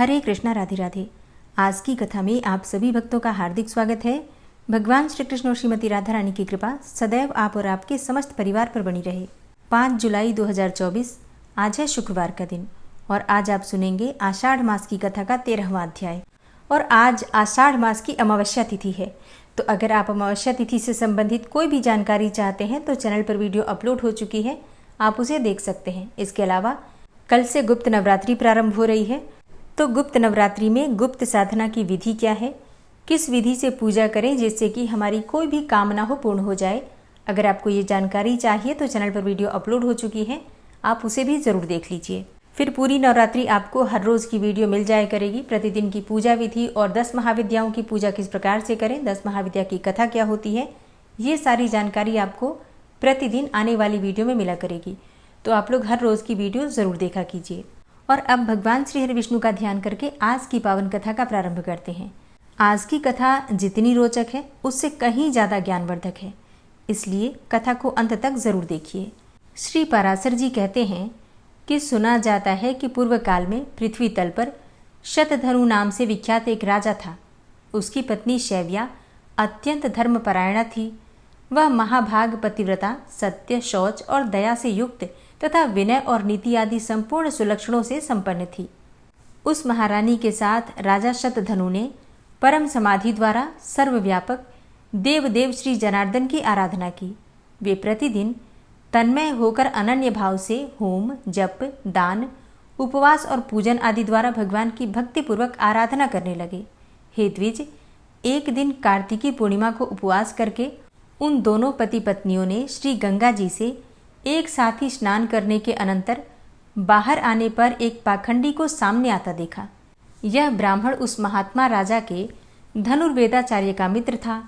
हरे कृष्णा, राधे राधे। आज की कथा में आप सभी भक्तों का हार्दिक स्वागत है। भगवान श्री कृष्ण और श्रीमती राधा रानी की कृपा सदैव आप और आपके समस्त परिवार पर बनी रहे। 5 जुलाई 2024 आज है शुक्रवार का दिन और आज आप सुनेंगे आषाढ़ मास की कथा का 13वां अध्याय। और आज आषाढ़ मास की अमावस्या तिथि है, तो अगर आप अमावस्या तिथि से संबंधित कोई भी जानकारी चाहते हैं तो चैनल पर वीडियो अपलोड हो चुकी है, आप उसे देख सकते हैं। इसके अलावा कल से गुप्त नवरात्रि प्रारंभ हो रही है, तो गुप्त नवरात्रि में गुप्त साधना की विधि क्या है, किस विधि से पूजा करें जिससे कि हमारी कोई भी कामना हो पूर्ण हो जाए। अगर आपको ये जानकारी चाहिए तो चैनल पर वीडियो अपलोड हो चुकी है, आप उसे भी ज़रूर देख लीजिए। फिर पूरी नवरात्रि आपको हर रोज़ की वीडियो मिल जाया करेगी। प्रतिदिन की पूजा विधि और 10 महाविद्याओं की पूजा किस प्रकार से करें, 10 महाविद्या की कथा क्या होती है, ये सारी जानकारी आपको प्रतिदिन आने वाली वीडियो में मिला करेगी। तो आप लोग हर रोज़ की वीडियो ज़रूर देखा कीजिए। और अब भगवान श्री हरि विष्णु का ध्यान करके आज की पावन कथा का प्रारंभ करते हैं। आज की कथा जितनी रोचक है उससे कहीं ज़्यादा ज्ञानवर्धक है, इसलिए कथा को अंत तक जरूर देखिए। श्री पराशर जी कहते हैं कि सुना जाता है कि पूर्व काल में पृथ्वी तल पर शतधनु नाम से विख्यात एक राजा था। उसकी पत्नी शैव्या अत्यंत धर्मपरायणा थी। वह महाभाग पतिव्रता, सत्य, शौच और दया से युक्त तथा विनय और नीति आदि संपूर्ण सुलक्षणों से संपन्न थी। उस महारानी के साथ राजा शतधनु ने परम समाधि द्वारा सर्वव्यापक देवदेव श्री जनार्दन की आराधना की। वे प्रतिदिन तन्मय होकर अनन्य भाव से होम, जप, दान, उपवास और पूजन आदि द्वारा भगवान की भक्तिपूर्वक आराधना करने लगे। हे द्विज, एक दिन कार्तिकी पूर्णिमा को उपवास करके उन दोनों पति पत्नियों ने श्री गंगा जी से एक साथ ही स्नान करने के अनंतर बाहर आने पर एक पाखंडी को सामने आता देखा। यह ब्राह्मण उस महात्मा राजा के धनुर्वेदाचार्य का मित्र था,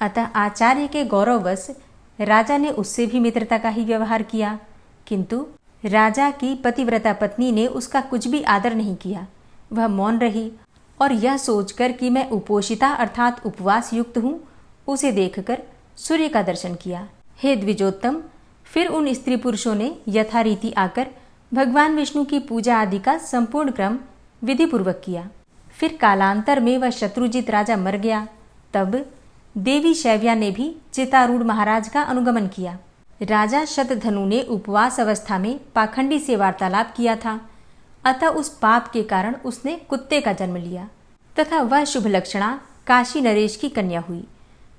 अतः आचार्य के गौरववश राजा ने उससे भी मित्रता का ही व्यवहार किया। किंतु राजा की पतिव्रता पत्नी ने उसका कुछ भी आदर नहीं किया। वह मौन रही और यह सोचकर कि मैं उपोषिता अर्थात उपवास युक्त हूँ, उसे देखकर सूर्य का दर्शन किया। हे द्विजोत्तम, फिर उन स्त्री पुरुषों ने यथारीति आकर भगवान विष्णु की पूजा आदि का संपूर्ण क्रम विधि पूर्वक किया। फिर कालांतर में वह शत्रुजित राजा मर गया। तब देवी शैव्या ने भी चितारूढ़ महाराज का अनुगमन किया। राजा शतधनु ने उपवास अवस्था में पाखंडी से वार्तालाप किया था, अतः उस पाप के कारण उसने कुत्ते का जन्म लिया तथा वह शुभ लक्षणा काशी नरेश की कन्या हुई,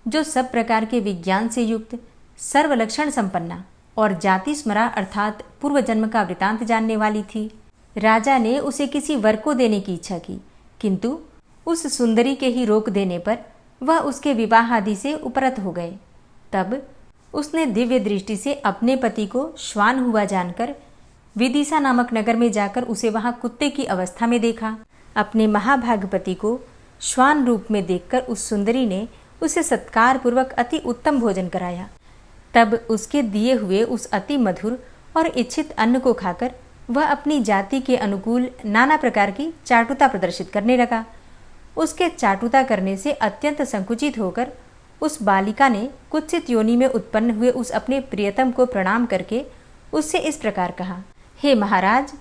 जो सब प्रकार के विज्ञान से युक्त, सर्वलक्षण संपन्ना और जाति स्मरा अर्थात पूर्व जन्म का वृतांत जानने वाली थी। राजा ने उसे किसी वर को देने की इच्छा की, किंतु उस सुंदरी के ही रोक देने पर वह उसके विवाह आदि से उपरत हो गए। तब उसने दिव्य दृष्टि से अपने पति को श्वान हुआ जानकर विदिशा नामक नगर में जाकर उसे वहां कुत्ते की अवस्था में देखा। अपने महाभागपति को श्वान रूप में देखकर उस सुंदरी ने उसे सत्कार पूर्वक अति उत्तम भोजन कराया। तब उसके दिए हुए उस अति मधुर और इच्छित अन्न को खाकर वह अपनी जाति के अनुकूल नाना प्रकार की चाटुता प्रदर्शित करने लगा। उसके चाटुता करने से अत्यंत संकुचित होकर उस बालिका ने कुत्सित योनि में उत्पन्न हुए उस अपने प्रियतम को प्रणाम करके उससे इस प्रकार कहा, हे महाराज,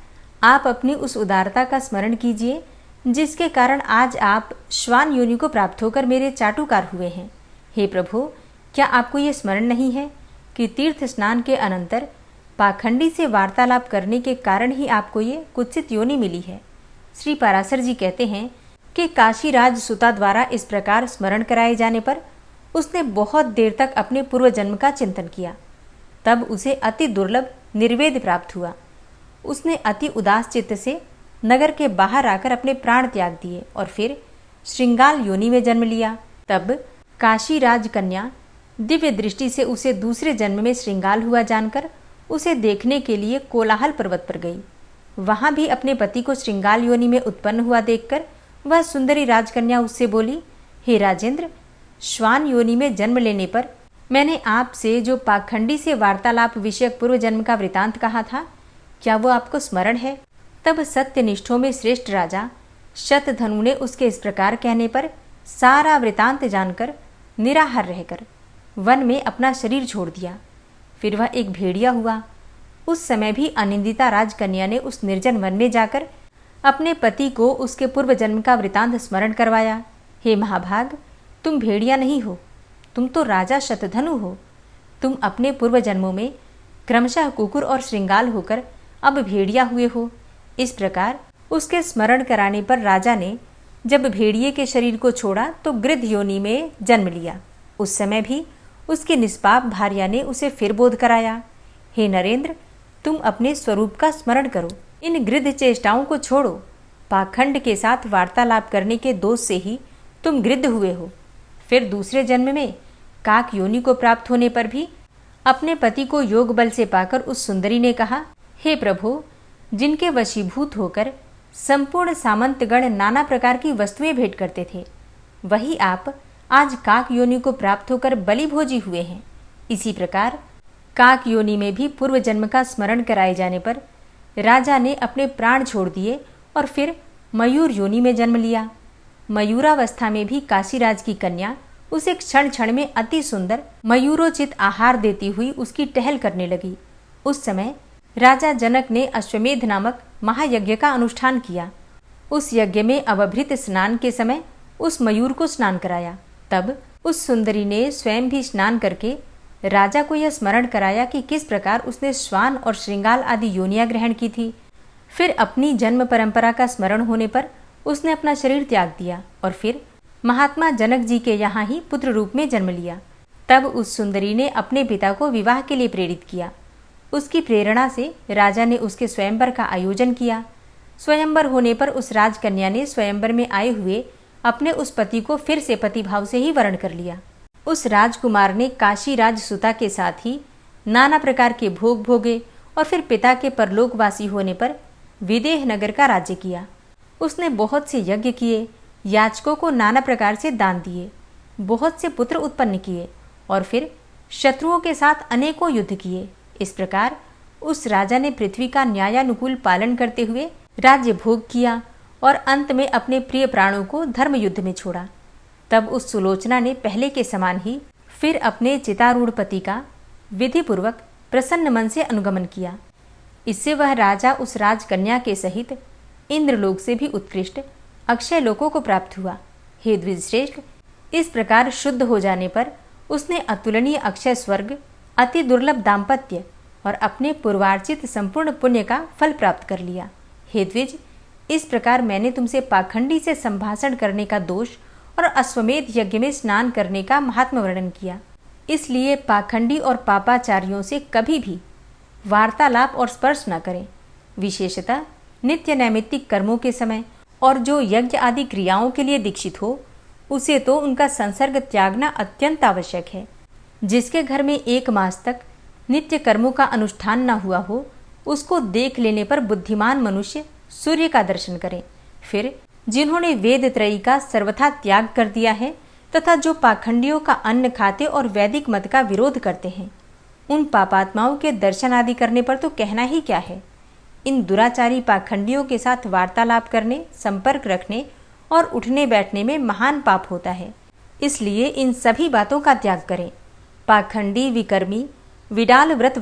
आप अपनी उस उदारता का स्मरण कीजिए जिसके कारण आज आप श्वान योनि को प्राप्त होकर मेरे चाटुकार हुए हैं। हे प्रभु, क्या आपको ये स्मरण नहीं है कि तीर्थ स्नान के अनंतर पाखंडी से वार्तालाप करने के कारण ही आपको ये कुत्सित योनि मिली है। श्री पराशर जी कहते हैं कि काशीराज सुता द्वारा इस प्रकार स्मरण कराए जाने पर उसने बहुत देर तक अपने पूर्व जन्म का चिंतन किया। तब उसे अति दुर्लभ निर्वेद प्राप्त हुआ। उसने अति उदास चित्त से नगर के बाहर आकर अपने प्राण त्याग दिए और फिर श्रृंगाल योनि में जन्म लिया। तब काशीराज कन्या दिव्य दृष्टि से उसे दूसरे जन्म में श्रृंगाल हुआ जानकर उसे देखने के लिए कोलाहल पर्वत पर गई। वहां भी अपने पति को श्रृंगाल योनि में उत्पन्न हुआ देखकर वह सुंदरी राजकन्या उससे बोली, हे राजेंद्र, श्वान योनि में जन्म लेने पर मैंने आपसे जो पाखंडी से वार्तालाप विषयक पूर्व जन्म का वृतांत कहा था, क्या वो आपको स्मरण है? तब सत्यनिष्ठों में श्रेष्ठ राजा शतधनु ने उसके इस प्रकार कहने पर सारा वृतांत जानकर निराहार रहकर वन में अपना शरीर छोड़ दिया। फिर वह एक भेड़िया हुआ। उस समय भी अनिंदिता राजकन्या ने उस निर्जन वन में जाकर अपने पति को उसके पूर्व जन्म का वृतांत स्मरण करवाया। हे महाभाग, तुम भेड़िया नहीं हो, तुम तो राजा शतधनु हो। तुम अपने पूर्व जन्मों में क्रमशः कुकुर और श्रृंगाल होकर अब भेड़िया हुए हो। इस प्रकार उसके स्मरण कराने पर राजा ने जब भेड़िए के शरीर को छोड़ा तो गृध योनि में जन्म लिया। उस समय भी उसकी निष्पाप भार्या ने उसे फिर बोध कराया, हे नरेंद्र, तुम अपने स्वरूप का स्मरण करो, इन गृध चेष्टाओं को छोड़ो। पाखंड के साथ वार्तालाप करने के दोष से ही तुम गृध हुए हो। फिर दूसरे जन्म में काक योनि को प्राप्त होने पर भी अपने पति को योग बल से पाकर उस सुंदरी ने कहा, हे प्रभु, जिनके वशीभूत होकर संपूर्ण सामंतगण नाना प्रकार की वस्तुएं भेंट करते थे, वही आप आज काक योनि को प्राप्त होकर बलिभोजी हुए हैं। इसी प्रकार काक योनि में भी पूर्व जन्म का स्मरण कराए जाने पर राजा ने अपने प्राण छोड़ दिए और फिर मयूर योनि में जन्म लिया। मयूरावस्था में भी काशीराज की कन्या उसे क्षण क्षण में अति सुंदर मयूरोचित आहार देती हुई उसकी टहल करने लगी। उस समय राजा जनक ने अश्वमेध नामक महायज्ञ का अनुष्ठान किया। उस यज्ञ में अवभृत स्नान के समय उस मयूर को स्नान कराया। तब उस सुंदरी ने स्वयं भी स्नान करके राजा को यह स्मरण कराया कि किस प्रकार उसने श्वान और श्रृंगाल आदि योनियां ग्रहण की थी। फिर अपनी जन्म परंपरा का स्मरण होने पर उसने अपना शरीर त्याग दिया और फिर महात्मा जनक जी के यहाँ ही पुत्र रूप में जन्म लिया। तब उस सुंदरी ने अपने पिता को विवाह के लिए प्रेरित किया। उसकी प्रेरणा से राजा ने उसके स्वयंवर का आयोजन किया। स्वयंवर होने पर उस राजकन्या ने स्वयंवर में आए हुए अपने उस पति को फिर से पतिभाव से ही वरण कर लिया। उस राजकुमार ने काशी राज सुता के साथ ही नाना प्रकार के भोग भोगे और फिर पिता के परलोकवासी होने पर विदेह नगर का राज्य किया। उसने बहुत से यज्ञ किए, याचकों को नाना प्रकार से दान दिए, बहुत से पुत्र उत्पन्न किए और फिर शत्रुओं के साथ अनेकों युद्ध किए। इस प्रकार उस राजा ने पृथ्वी का न्यायानुकूल पालन करते हुए राज्य भोग किया और अंत में अपने प्रिय प्राणों को धर्म युद्ध में छोड़ा। तब उस सुलोचना ने पहले के समान ही फिर अपने चितारूढ़ पति का विधिपूर्वक प्रसन्न मन से अनुगमन किया। इससे वह राजा उस राजकन्या के सहित इंद्रलोक से भी उत्कृष्ट अक्षय लोकों को प्राप्त हुआ। हे द्विजश्रेष्ठ, इस प्रकार शुद्ध हो जाने पर उसने अतुलनीय अक्षय स्वर्ग, अति दुर्लभ दाम्पत्य और अपने पूर्वार्जित संपूर्ण पुण्य का फल प्राप्त कर लिया। हे द्विज, इस प्रकार मैंने तुमसे पाखंडी से संभाषण करने का दोष और अश्वमेध यज्ञ में स्नान करने का महात्म वर्णन किया। इसलिए पाखंडी और पापाचारियों से कभी भी वार्तालाप और स्पर्श न करें। विशेषतः नित्य नैमित्तिक कर्मों के समय और जो यज्ञ आदि क्रियाओं के लिए दीक्षित हो, उसे तो उनका संसर्ग त्यागना अत्यंत आवश्यक है। जिसके घर में 1 मास तक नित्य कर्मों का अनुष्ठान न हुआ हो, उसको देख लेने पर बुद्धिमान मनुष्य सूर्य का दर्शन करें। फिर जिन्होंने वेद त्रयी का सर्वथा त्याग कर दिया है तथा जो पाखंडियों का अन्न खाते और वैदिक मत का विरोध करते हैं, उन पापात्माओं के दर्शन आदि करने पर तो कहना ही क्या है। इन दुराचारी पाखंडियों के साथ वार्तालाप करने, संपर्क रखने और उठने बैठने में महान पाप होता है। इसलिए इन सभी बातों का त्याग करें। पाखंडी, विकर्मी, विडाल व्रत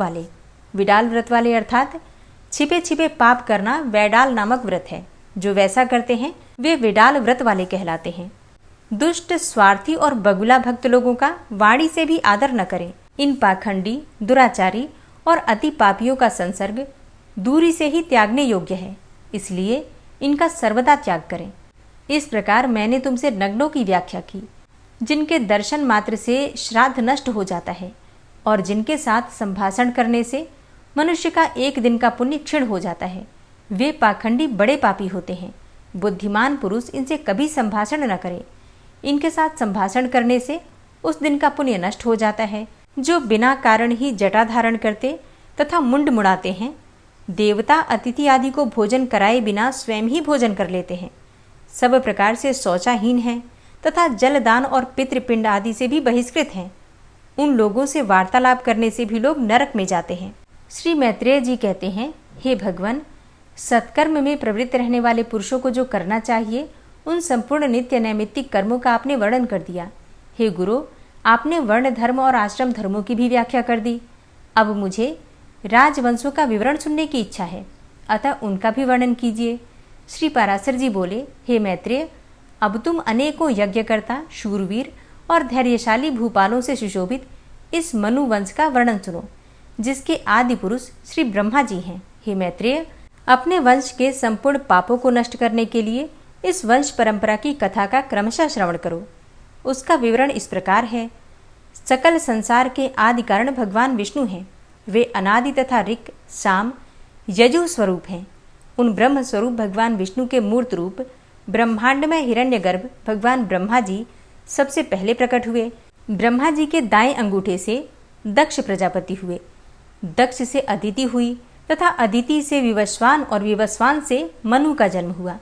वाले अर्थात छिपे छिपे पाप करना वैडाल नामक व्रत है। जो वैसा करते हैं वे विडाल व्रत वाले कहलाते हैं। दुष्ट, स्वार्थी और बगुला भक्त लोगों का वाणी से भी आदर न करें। इन पाखंडी, दुराचारी और अति पापियों का संसर्ग दूरी से ही त्यागने योग्य है, इसलिए इनका सर्वदा त्याग करें। इस प्रकार मैंने तुमसे नग्नों की व्याख्या की, जिनके दर्शन मात्र से श्राद्ध नष्ट हो जाता है और जिनके साथ संभाषण करने से मनुष्य का 1 दिन का पुण्य क्षीण हो जाता है। वे पाखंडी बड़े पापी होते हैं। बुद्धिमान पुरुष इनसे कभी संभाषण न करे। इनके साथ संभाषण करने से उस दिन का पुण्य नष्ट हो जाता है। जो बिना कारण ही जटा धारण करते तथा मुंड मुड़ाते हैं, देवता अतिथि आदि को भोजन कराए बिना स्वयं ही भोजन कर लेते हैं, सब प्रकार से शौचाहीन हैं तथा जलदान और पितृपिंड आदि से भी बहिष्कृत हैं, उन लोगों से वार्तालाप करने से भी लोग नरक में जाते हैं। श्री मैत्रेय जी कहते हैं, हे भगवान, सत्कर्म में प्रवृत्त रहने वाले पुरुषों को जो करना चाहिए, उन संपूर्ण नित्य नैमित्तिक कर्मों का आपने वर्णन कर दिया। हे गुरु, आपने वर्ण धर्म और आश्रम धर्मों की भी व्याख्या कर दी। अब मुझे राजवंशों का विवरण सुनने की इच्छा है, अतः उनका भी वर्णन कीजिए। श्री पराशर जी बोले, हे मैत्रेय, अब तुम अनेकों यज्ञकर्ता, शूरवीर और धैर्यशाली भूपालों से सुशोभित इस मनु वंश का वर्णन सुनो, जिसके आदि पुरुष श्री ब्रह्मा जी हैं। हे मैत्रेय, अपने वंश के संपूर्ण पापों को नष्ट करने के लिए इस वंश परंपरा की कथा का क्रमशः श्रवण करो। उसका विवरण इस प्रकार है। सकल संसार के आदि कारण भगवान विष्णु हैं। वे अनादि तथा ऋक्, साम, यजु स्वरूप हैं। उन ब्रह्म स्वरूप भगवान विष्णु के मूर्त रूप ब्रह्मांडमय हिरण्यगर्भ भगवान ब्रह्मा जी सबसे पहले प्रकट हुए। ब्रह्मा जी के दाएं अंगूठे से दक्ष प्रजापति हुए, दक्ष से अदिति हुई तथा अदिति से विवस्वान और विवस्वान से मनु का जन्म हुआ।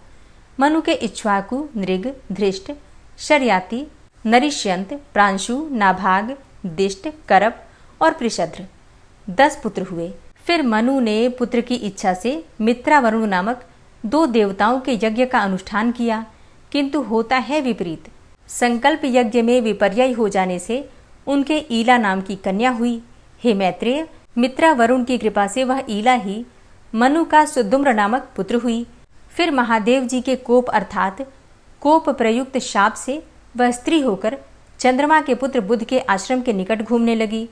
मनु के इक्ष्वाकु, नृग, धृष्ट, शर्याति, नरिष्यंत, प्रांशु, नाभाग, दिष्ट, करप और पृषद्र 10 पुत्र हुए। फिर मनु ने पुत्र की इच्छा से मित्रा वरुण नामक 2 देवताओं के यज्ञ का अनुष्ठान किया, किंतु होता है विपरीत। संकल्प यज्ञ में विपर्यय हो जाने से उनके ईला नाम की कन्या हुई। हे मैत्रेय, मित्रा वरुण की कृपा से वह ईला ही मनु का सुदुम्र नामक पुत्र हुई। फिर महादेव जी के कोप अर्थात कोप प्रयुक्त शाप से वह स्त्री होकर चंद्रमा के पुत्र बुध के आश्रम के निकट घूमने लगी।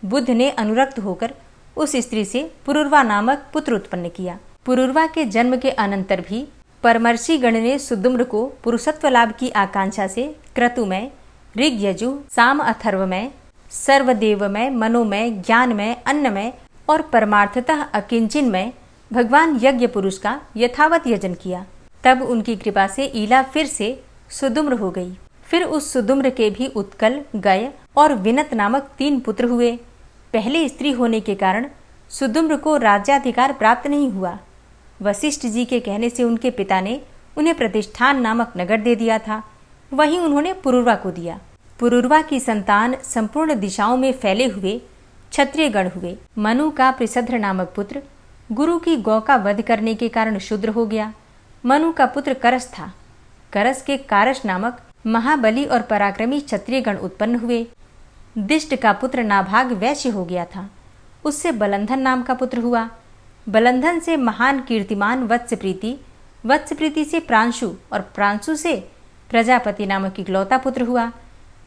बुध ने अनुरक्त होकर उस स्त्री से पुरुरवा नामक पुत्र उत्पन्न किया। पुरुरवा के जन्म के अनंतर भी परमर्षि गण ने सुदुम्र को पुरुषत्व लाभ की आकांक्षा से क्रतुमय, ऋग, यजु, साम, अथर्वमय, सर्वदेवमय, मनोमय, ज्ञानमय, अन्नमय और परमार्थतः अकिंचिन्मय भगवान यज्ञ पुरुष का यथावत यजन किया। तब उनकी कृपा से ईला फिर से सुदुम्र हो गई। फिर उस सुदुम्र के भी उत्कल, गय और विनत नामक 3 पुत्र हुए। पहले स्त्री होने के कारण सुदुम्र को राज्याधिकार प्राप्त नहीं हुआ। वशिष्ठ जी के कहने से उनके पिता ने उन्हें प्रतिष्ठान नामक नगर दे दिया था, वहीं उन्होंने पुरुरवा को दिया। पुरुरवा की संतान संपूर्ण दिशाओं में फैले हुए क्षत्रिय गण हुए। मनु का पृषद्र नामक पुत्र गुरु की गौ का वध करने के कारण शूद्र हो गया। मनु का पुत्र करस था। करस के कारश नामक महाबली और पराक्रमी क्षत्रिय गण उत्पन्न हुए। दिष्ट का पुत्र नाभाग वैश्य हो गया था। उससे बलंधन नाम का पुत्र हुआ। बलंधन से महान कीर्तिमान वत्सप्रीति, वत्सप्रीति से प्रांशु और प्रांशु से प्रजापति नामक इकलौता पुत्र हुआ।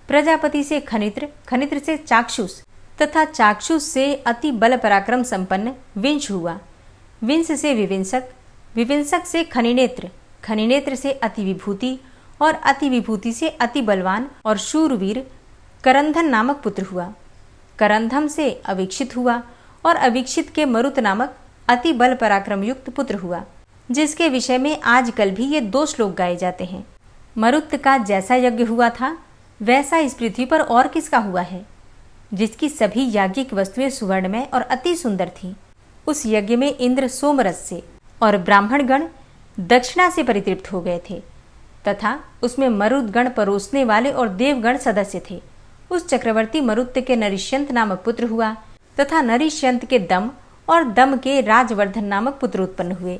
प्रजापति से खनित्र, खनित्र से चाक्षुष तथा चाक्षुष से अति बल पराक्रम संपन्न विंश हुआ। विंश से विविंशक, विविंशक से खनिनेत्र, खनिनेत्र से अति विभूति और अति विभूति से अति बलवान और शूरवीर करंधन नामक पुत्र हुआ। करंधम से अवीक्षित हुआ और अवीक्षित के मरुत नामक अति बल पराक्रम युक्त पुत्र हुआ, जिसके विषय में आजकल भी ये 2 श्लोक गाए जाते हैं। मरुत का जैसा यज्ञ हुआ था वैसा इस पृथ्वी पर और किसका हुआ है, जिसकी सभी याज्ञिक वस्तुएं सुवर्णमय और अति सुंदर थीं। उस यज्ञ में इंद्र सोमरस से और ब्राह्मण गण दक्षिणा से परितृप्त हो गए थे तथा उसमें मरुत गण परोसने वाले और देवगण सदस्य थे। उस चक्रवर्ती मरुत के नरिष्यंत नामक पुत्र हुआ तथा नरिष्यंत के दम और दम के राजवर्धन नामक पुत्र उत्पन्न हुए।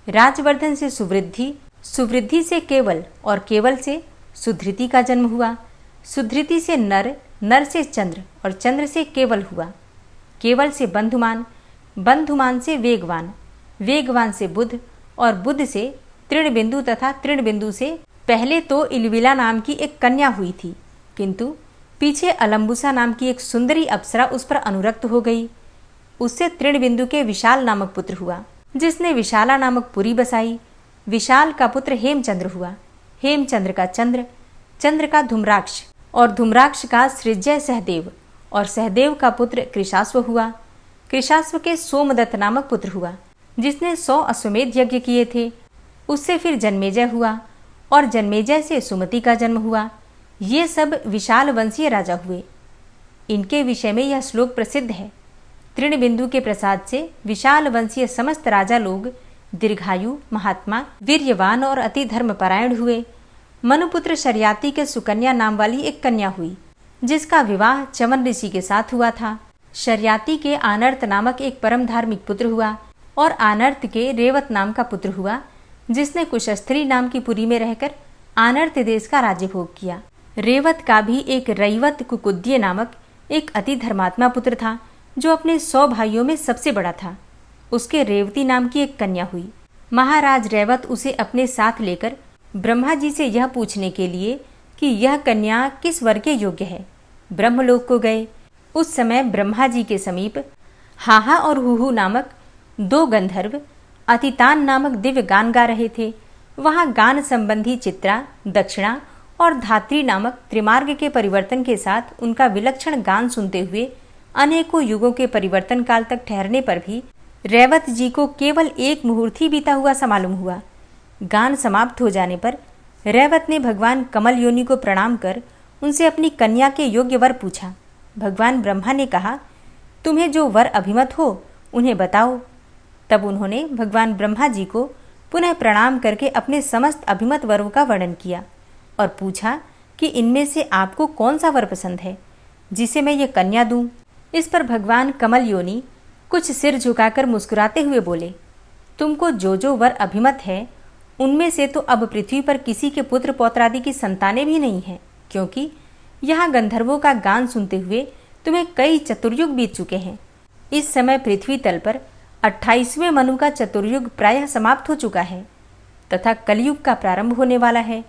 राजवर्धन से सुवृद्धि, सुवृद्धि से केवल और केवल से सुधृति का जन्म हुआ। सुधृति से नर, नर से चंद्र और चंद्र से केवल हुआ। केवल से बंधुमान, बंधुमान से वेगवान, वेगवान से बुध और बुध से तृणबिंदु तथा तृणबिंदु से पहले तो इलविला नाम की एक कन्या हुई थी, किंतु पीछे अलम्बुसा नाम की एक सुंदरी अप्सरा उस पर अनुरक्त हो गई। उससे तृणबिंदु के विशाल नामक पुत्र हुआ, जिसने विशाला नामक पुरी बसाई। विशाल का पुत्र हेमचंद्र हुआ। हेमचंद्र का चंद्र, चंद्र का धूम्राक्ष और धूम्राक्ष का सृजय सहदेव और सहदेव का पुत्र कृशास्व हुआ। कृशास्व के सोमदत्त नामक पुत्र हुआ, जिसने 100 अश्वमेध यज्ञ किए थे। उससे फिर जन्मेजय हुआ और जन्मेजय से सुमति का जन्म हुआ। ये सब विशाल वंशीय राजा हुए। इनके विषय में यह श्लोक प्रसिद्ध है। तृणबिंदु के प्रसाद से विशाल वंशीय समस्त राजा लोग दीर्घायु, महात्मा, वीर्यवान और अति धर्मपरायण हुए। मनुपुत्र शर्याति के सुकन्या नाम वाली एक कन्या हुई, जिसका विवाह चमन ऋषि के साथ हुआ था। शर्याति के आनर्त नामक एक परम धार्मिक पुत्र हुआ और आनर्त के रेवत नाम का पुत्र हुआ, जिसने कुशस्थली नाम की पुरी में रहकर आनर्त देश का राज्य भोग किया। रेवत का भी एक रैवत कुकुद्य नामक एक अति धर्मात्मा पुत्र था, जो अपने 100 भाइयों में सबसे बड़ा था। उसके रेवती नाम की एक कन्या हुई। महाराज रैवत उसे अपने साथ लेकर ब्रह्मा जी से यह पूछने के लिए कि यह कन्या किस वर के योग्य है, ब्रह्मलोक को गए। उस समय ब्रह्मा जी के समीप हाहा और हुहु नामक दो गंधर्व अतितान नामक दिव्य गान गा रहे थे। वहां गान संबंधी चित्रा, दक्षिणा और धात्री नामक त्रिमार्ग के परिवर्तन के साथ उनका विलक्षण गान सुनते हुए अनेकों युगों के परिवर्तन काल तक ठहरने पर भी रैवत जी को केवल एक मुहूर्त ही बीता हुआ सा मालूम हुआ। गान समाप्त हो जाने पर रैवत ने भगवान कमल योनि को प्रणाम कर उनसे अपनी कन्या के योग्य वर पूछा। भगवान ब्रह्मा ने कहा, तुम्हें जो वर अभिमत हो उन्हें बताओ। तब उन्होंने भगवान ब्रह्मा जी को पुनः प्रणाम करके अपने समस्त अभिमत वरों का वर्णन किया और पूछा कि इनमें से आपको कौन सा वर पसंद है जिसे मैं ये कन्या दूं। इस पर भगवान कमल योनि कुछ सिर झुकाकर मुस्कुराते हुए बोले, तुमको जो जो वर अभिमत है उनमें से तो अब पृथ्वी पर किसी के पुत्र पौत्रादि की संतानें भी नहीं हैं, क्योंकि यहाँ गंधर्वों का गान सुनते हुए तुम्हें कई चतुर्युग बीत चुके हैं। इस समय पृथ्वी तल पर 28वें मनु का चतुर्युग प्रायः समाप्त हो चुका है तथा कलयुग का प्रारंभ होने वाला है।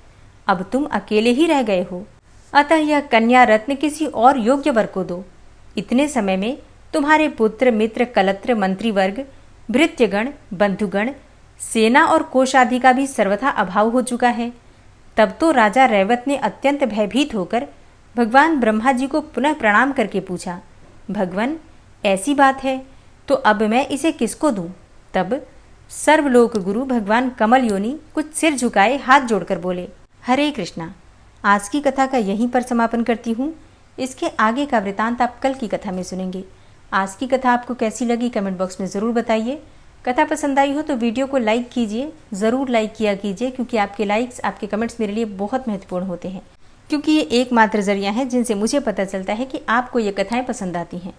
अब तुम अकेले ही रह गए हो, अतः यह कन्या रत्न किसी और योग्य वर को दो। इतने समय में तुम्हारे पुत्र, मित्र, कलत्र, मंत्रीवर्ग, भृत्यगण, बंधुगण, सेना और कोष आदि का भी सर्वथा अभाव हो चुका है। तब तो राजा रैवत ने अत्यंत भयभीत होकर भगवान ब्रह्मा जी को पुनः प्रणाम करके पूछा, भगवान ऐसी बात है तो अब मैं इसे किसको दूं? तब सर्वलोक गुरु भगवान कमल योनि कुछ सिर झुकाए हाथ जोड़कर बोले, हरे कृष्णा। आज की कथा का यहीं पर समापन करती हूँ। इसके आगे का वृतांत आप कल की कथा में सुनेंगे। आज की कथा आपको कैसी लगी कमेंट बॉक्स में ज़रूर बताइए। कथा पसंद आई हो तो वीडियो को लाइक कीजिए, ज़रूर लाइक किया कीजिए, क्योंकि आपके लाइक्स, आपके कमेंट्स मेरे लिए बहुत महत्वपूर्ण होते हैं, क्योंकि ये एकमात्र जरिया है जिनसे मुझे पता चलता है कि आपको ये कथाएं पसंद आती हैं।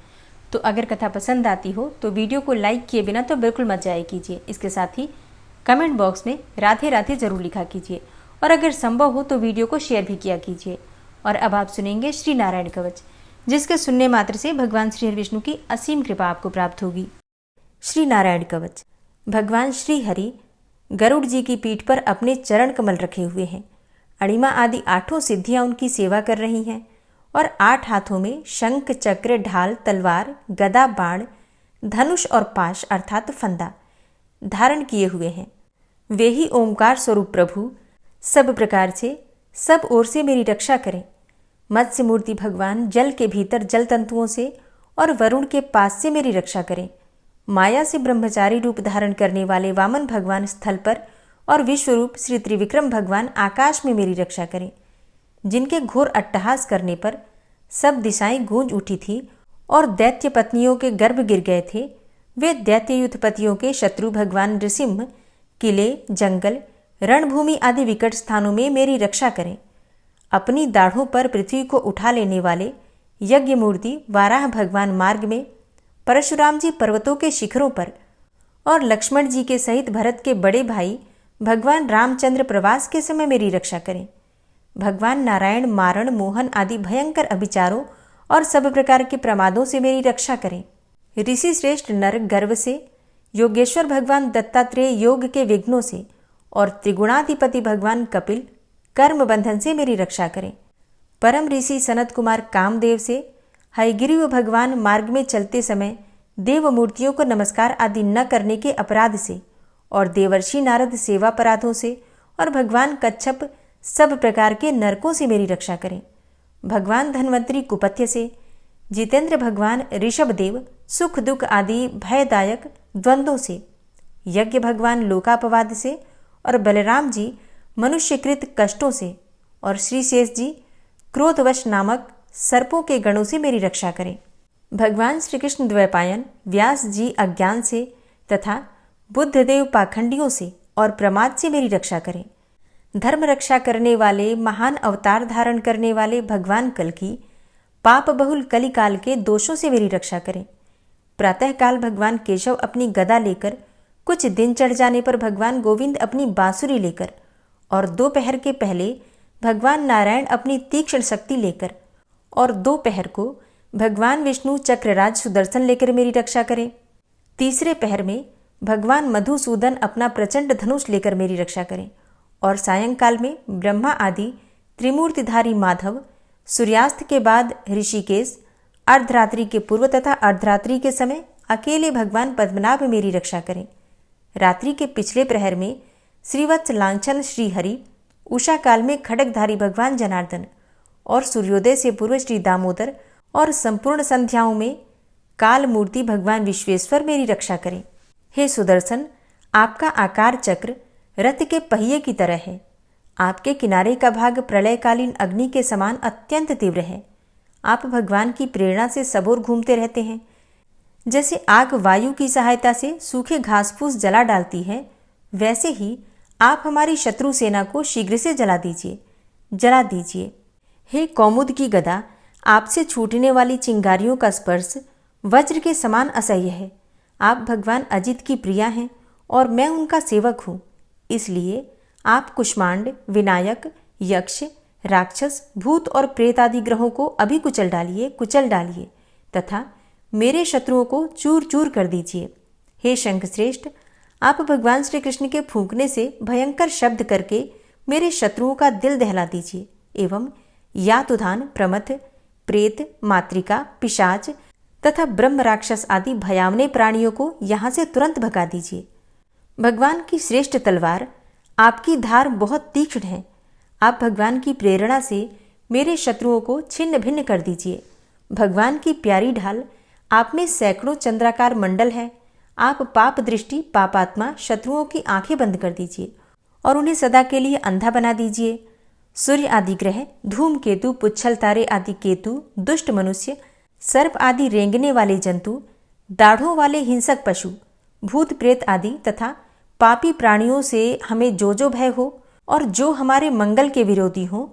तो अगर कथा पसंद आती हो तो वीडियो को लाइक किए बिना तो बिल्कुल मत जाया कीजिए। इसके साथ ही कमेंट बॉक्स में राधे राधे ज़रूर लिखा कीजिए और अगर संभव हो तो वीडियो को शेयर भी किया कीजिए। और अब आप सुनेंगे श्री नारायण कवच, जिसके सुनने मात्र से भगवान श्री हरि विष्णु की असीम कृपा आपको प्राप्त होगी। श्री नारायण कवच। भगवान श्री हरि गरुड़ जी की पीठ पर अपने चरण कमल रखे हुए हैं। अणिमा आदि 8 सिद्धियां उनकी सेवा कर रही हैं और 8 हाथों में शंख, चक्र, ढाल, तलवार, गदा, बाण, धनुष और पाश अर्थात फंदा धारण किए हुए हैं। वे ही ओंकार स्वरूप प्रभु सब प्रकार से, सब ओर से मेरी रक्षा करें। मत्स्य मूर्ति भगवान जल के भीतर जल तंतुओं से और वरुण के पास से मेरी रक्षा करें। माया से ब्रह्मचारी रूप धारण करने वाले वामन भगवान स्थल पर और विश्वरूप श्री त्रिविक्रम भगवान आकाश में मेरी रक्षा करें। जिनके घोर अट्टहास करने पर सब दिशाएं गूंज उठी थी और दैत्य पत्नियों के गर्भ गिर गए थे, वे दैत्ययुत पतियों के शत्रु भगवान नृसिंह किले, जंगल, रणभूमि आदि विकट स्थानों में मेरी रक्षा करें। अपनी दाढ़ों पर पृथ्वी को उठा लेने वाले यज्ञ मूर्ति वाराह भगवान मार्ग में, परशुराम जी पर्वतों के शिखरों पर और लक्ष्मण जी के सहित भरत के बड़े भाई भगवान रामचंद्र प्रवास के समय मेरी रक्षा करें। भगवान नारायण मारण, मोहन आदि भयंकर अभिचारों और सब प्रकार के प्रमादों से मेरी रक्षा करें। ऋषि श्रेष्ठ नर गर्व से, योगेश्वर भगवान दत्तात्रेय योग के विघ्नों से और त्रिगुणाधिपति भगवान कपिल कर्म बंधन से मेरी रक्षा करें। परम ऋषि सनत कुमार कामदेव से, हयग्रीव भगवान मार्ग में चलते समय देव मूर्तियों को नमस्कार आदि न करने के अपराध से और देवर्षि नारद सेवा अपराधों से और भगवान कच्छप सब प्रकार के नरकों से मेरी रक्षा करें। भगवान धन्वंतरी कुपथ्य से, जितेंद्र भगवान ऋषभदेव सुख दुख आदि भयदायक द्वंद्वों से, यज्ञ भगवान लोकापवाद से और बलराम जी मनुष्यकृत कष्टों से और श्री शेष जी क्रोधवश नामक सर्पों के गणों से मेरी रक्षा करें। भगवान श्री कृष्ण द्वैपायन व्यास जी अज्ञान से तथा बुद्धदेव पाखंडियों से और प्रमाद से मेरी रक्षा करें। धर्म रक्षा करने वाले महान अवतार धारण करने वाले भगवान कल्कि पाप बहुल कलिकाल के दोषों से मेरी रक्षा करें। प्रातःकाल भगवान केशव अपनी गदा लेकर, कुछ दिन चढ़ जाने पर भगवान गोविंद अपनी बांसुरी लेकर और दोपहर के पहले भगवान नारायण अपनी तीक्ष्ण शक्ति लेकर और दोपहर को भगवान विष्णु चक्रराज सुदर्शन लेकर मेरी रक्षा करें। तीसरे पहर में भगवान मधुसूदन अपना प्रचंड धनुष लेकर मेरी रक्षा करें और सायंकाल में ब्रह्मा आदि त्रिमूर्तिधारी माधव, सूर्यास्त के बाद ऋषिकेश, अर्धरात्रि के पूर्व तथा अर्धरात्रि के समय अकेले भगवान पद्मनाभ मेरी रक्षा करें। रात्रि के पिछले प्रहर में श्रीवत्स लांछन श्रीहरि, उषा काल में खड्गधारी भगवान जनार्दन और सूर्योदय से पूर्व श्री दामोदर और संपूर्ण संध्याओं में काल मूर्ति भगवान विश्वेश्वर मेरी रक्षा करें। हे सुदर्शन, आपका आकार चक्र रथ के पहिए की तरह है। आपके किनारे का भाग प्रलयकालीन अग्नि के समान अत्यंत तीव्र है। आप भगवान की प्रेरणा से सबोर घूमते रहते हैं। जैसे आग वायु की सहायता से सूखे घास फूस जला डालती है, वैसे ही आप हमारी शत्रु सेना को शीघ्र से जला दीजिए। हे कौमुद की गदा, आपसे छूटने वाली चिंगारियों का स्पर्श वज्र के समान असह्य है। आप भगवान अजित की प्रिया हैं और मैं उनका सेवक हूँ। इसलिए आप कुष्मांड, विनायक, यक्ष, राक्षस, भूत और प्रेत आदि ग्रहों को अभी कुचल डालिए तथा मेरे शत्रुओं को चूर चूर कर दीजिए। हे शंखश्रेष्ठ, आप भगवान श्री कृष्ण के फूंकने से भयंकर शब्द करके मेरे शत्रुओं का दिल दहला दीजिए एवं यातुधान, प्रमथ, प्रेत, मातृका, पिशाच तथा ब्रह्म राक्षस आदि भयावने प्राणियों को यहाँ से तुरंत भगा दीजिए। भगवान की श्रेष्ठ तलवार, आपकी धार बहुत तीक्ष्ण है। आप भगवान की प्रेरणा से मेरे शत्रुओं को छिन्न भिन्न कर दीजिए। भगवान की प्यारी ढाल, आप में सैकड़ों चंद्राकार मंडल है। आप पाप दृष्टि, पापात्मा शत्रुओं की आंखें बंद कर दीजिए और उन्हें सदा के लिए अंधा बना दीजिए। सूर्य आदि ग्रह, धूमकेतु, पुच्छल तारे आदि केतु, दुष्ट मनुष्य, सर्प आदि रेंगने वाले जंतु, दाढ़ों वाले हिंसक पशु, भूत प्रेत आदि तथा पापी प्राणियों से हमें जो भय हो और जो हमारे मंगल के विरोधी हों,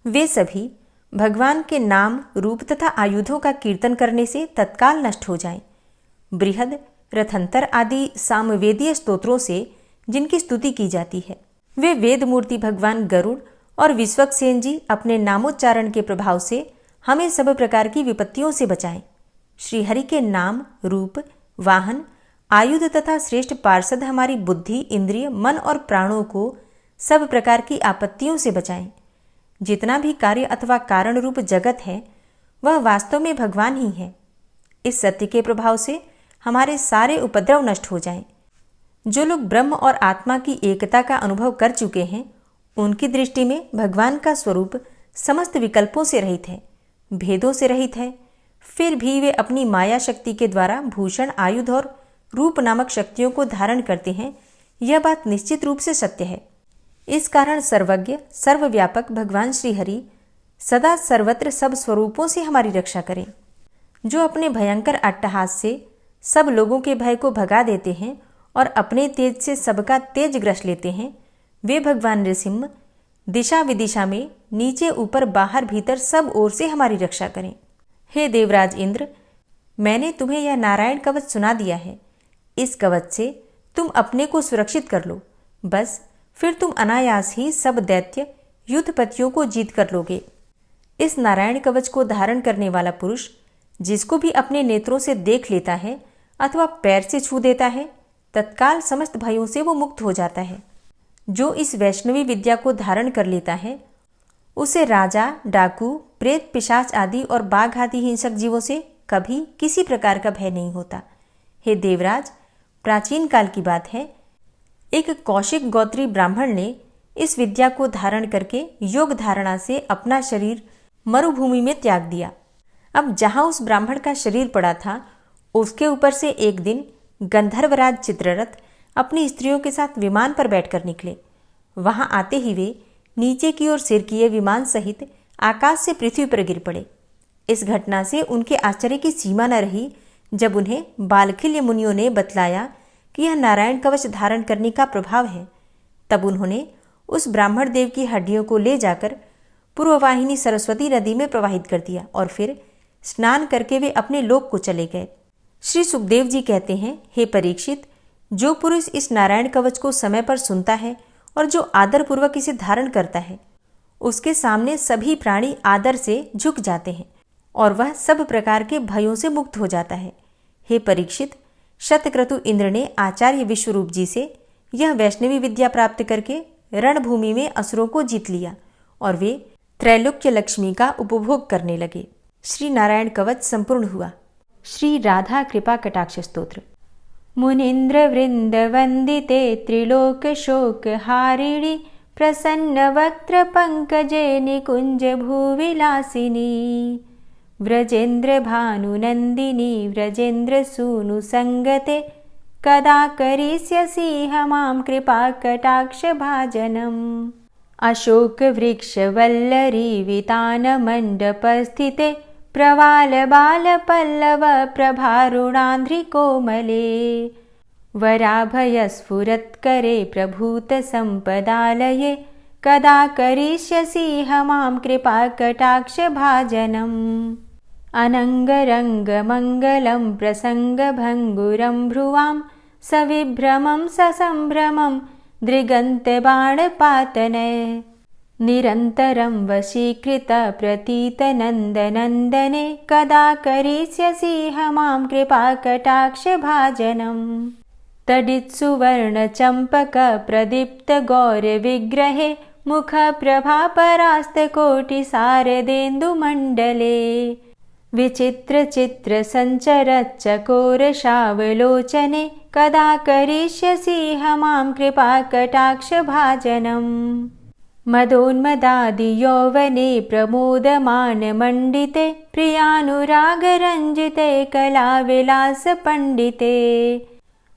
वे सभी भगवान के नाम, रूप तथा आयुधों का कीर्तन करने से तत्काल नष्ट हो जाएं। बृहद, रथंतर आदि सामवेदीय स्तोत्रों से जिनकी स्तुति की जाती है, वे वेद मूर्ति भगवान गरुड़ और विश्वक्सेन जी अपने नामोच्चारण के प्रभाव से हमें सब प्रकार की विपत्तियों से बचाएं। श्रीहरि के नाम, रूप, वाहन, आयुध तथा श्रेष्ठ पार्षद हमारी बुद्धि, इंद्रिय, मन और प्राणों को सब प्रकार की आपत्तियों से बचाएं। जितना भी कार्य अथवा कारण रूप जगत है, वह वास्तव में भगवान ही है। इस सत्य के प्रभाव से हमारे सारे उपद्रव नष्ट हो जाएं। जो लोग ब्रह्म और आत्मा की एकता का अनुभव कर चुके हैं, उनकी दृष्टि में भगवान का स्वरूप समस्त विकल्पों से रहित है, भेदों से रहित है। फिर भी वे अपनी माया शक्ति के द्वारा भूषण, आयुध और रूप नामक शक्तियों को धारण करते हैं। यह बात निश्चित रूप से सत्य है। इस कारण सर्वज्ञ, सर्वव्यापक भगवान श्रीहरि सदा सर्वत्र सब स्वरूपों से हमारी रक्षा करें। जो अपने भयंकर अट्टहास से सब लोगों के भय को भगा देते हैं और अपने तेज से सबका तेज ग्रस लेते हैं, वे भगवान नृसिंह दिशा विदिशा में, नीचे ऊपर बाहर भीतर सब ओर से हमारी रक्षा करें। हे देवराज इंद्र, मैंने तुम्हें यह नारायण कवच सुना दिया है। इस कवच से तुम अपने को सुरक्षित कर लो। बस फिर तुम अनायास ही सब दैत्य युद्धपतियों को जीत कर लोगे। इस नारायण कवच को धारण करने वाला पुरुष जिसको भी अपने नेत्रों से देख लेता है अथवा पैर से छू देता है, तत्काल समस्त भयों से वो मुक्त हो जाता है। जो इस वैष्णवी विद्या को धारण कर लेता है, उसे राजा, डाकू, प्रेत, पिशाच आदि और बाघ आदि हिंसक जीवों से कभी किसी प्रकार का भय नहीं होता। हे देवराज, प्राचीन काल की बात है, एक कौशिक गोत्री ब्राह्मण ने इस विद्या को धारण करके योग धारणा से अपना शरीर मरुभूमि में त्याग दिया। अब जहां उस ब्राह्मण का शरीर पड़ा था, उसके ऊपर से एक दिन गंधर्वराज चित्ररथ अपनी स्त्रियों के साथ विमान पर बैठकर निकले। वहां आते ही वे नीचे की ओर सिर किए विमान सहित आकाश से पृथ्वी पर गिर पड़े। इस घटना से उनके आश्चर्य की सीमा न रही जब उन्हें बालखिल्य मुनियों ने बतलाया कि यह नारायण कवच धारण करने का प्रभाव है। तब उन्होंने उस ब्राह्मण देव की हड्डियों को ले जाकर पूर्ववाहिनी सरस्वती नदी में प्रवाहित कर दिया और फिर स्नान करके वे अपने लोक को चले गए। श्री सुखदेव जी कहते हैं, हे परीक्षित, जो पुरुष इस नारायण कवच को समय पर सुनता है और जो आदर पूर्वक इसे धारण करता है, उसके सामने सभी प्राणी आदर से झुक जाते हैं और वह सब प्रकार के भयों से मुक्त हो जाता है। हे परीक्षित, शतक्रतु इंद्र ने आचार्य विश्वरूप जी से यह वैष्णवी विद्या प्राप्त करके रणभूमि में असुरों को जीत लिया और वे त्रैलोक्य लक्ष्मी का उपभोग करने लगे। श्री नारायण कवच संपूर्ण हुआ। श्री राधा कृपा कटाक्ष स्तोत्र। मुनीन्द्र वृंद वंदिते त्रिलोक शोक हारिणी प्रसन्न वक्त्र पंकजे निकुंज भूविलासिनी व्रजेन्द्र भानुनंदिनी व्रजेन्द्र सूनु संगते कदा करिष्यसि मां कृपा कटाक्ष भाजनम्। अशोक वृक्ष वल्लरी वितान मंडपस्थिते प्रवाल बाल पल्लव प्रभारुणांध्रि कोमले वराभय स्फुरत्करे प्रभूत संपदालये कदा करिष्यसि मां कृपा कटाक्ष भाजनम्। अनंगरंग मंगलं प्रसंग भंगुरं भ्रुवां सविभ्रमं ससंभ्रमं दृगन्त बाणपातने निरन्तरं वशीकृत प्रतीत नन्दनन्दने कदा करिष्यसि मां कृपा कटाक्ष भाजनम्। तडित्सुवर्ण चंपक प्रदीप्त गौर विग्रहे मुख प्रभा परास्त कोटि शारदेन्दुमण्डले विचित्र चित्र संचर चकोर शावलोचने कदा करिष्यसि मां कृपा कटाक्ष भाजनम्। मदोन्मदादि यौवने प्रमोदमान मंडिते प्रियानुराग रंजिते कलाविलास पंडिते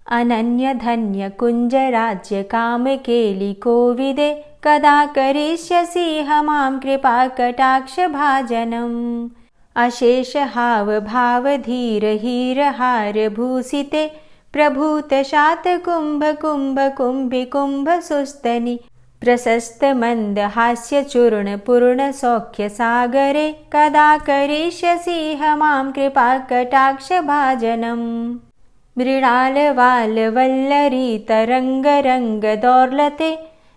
अनन्य धन्य कुंज राज्य काम केलि कोविदे कदा करिष्यसि मां कृपा कटाक्ष भाजनम्। अशेष हाव भाव धीर हीर हार भूषिते प्रभूत शात कुंभ कुंभ कुंभि कुंभ सुस्तनि प्रशस्त मंद हास्य चूर्ण पूर्ण सौख्य सागरे कदा करिष्यसि मां कृपा कटाक्ष भाजनम्। मृणाल वाल वल्लरी तरंग रंग दौर्लते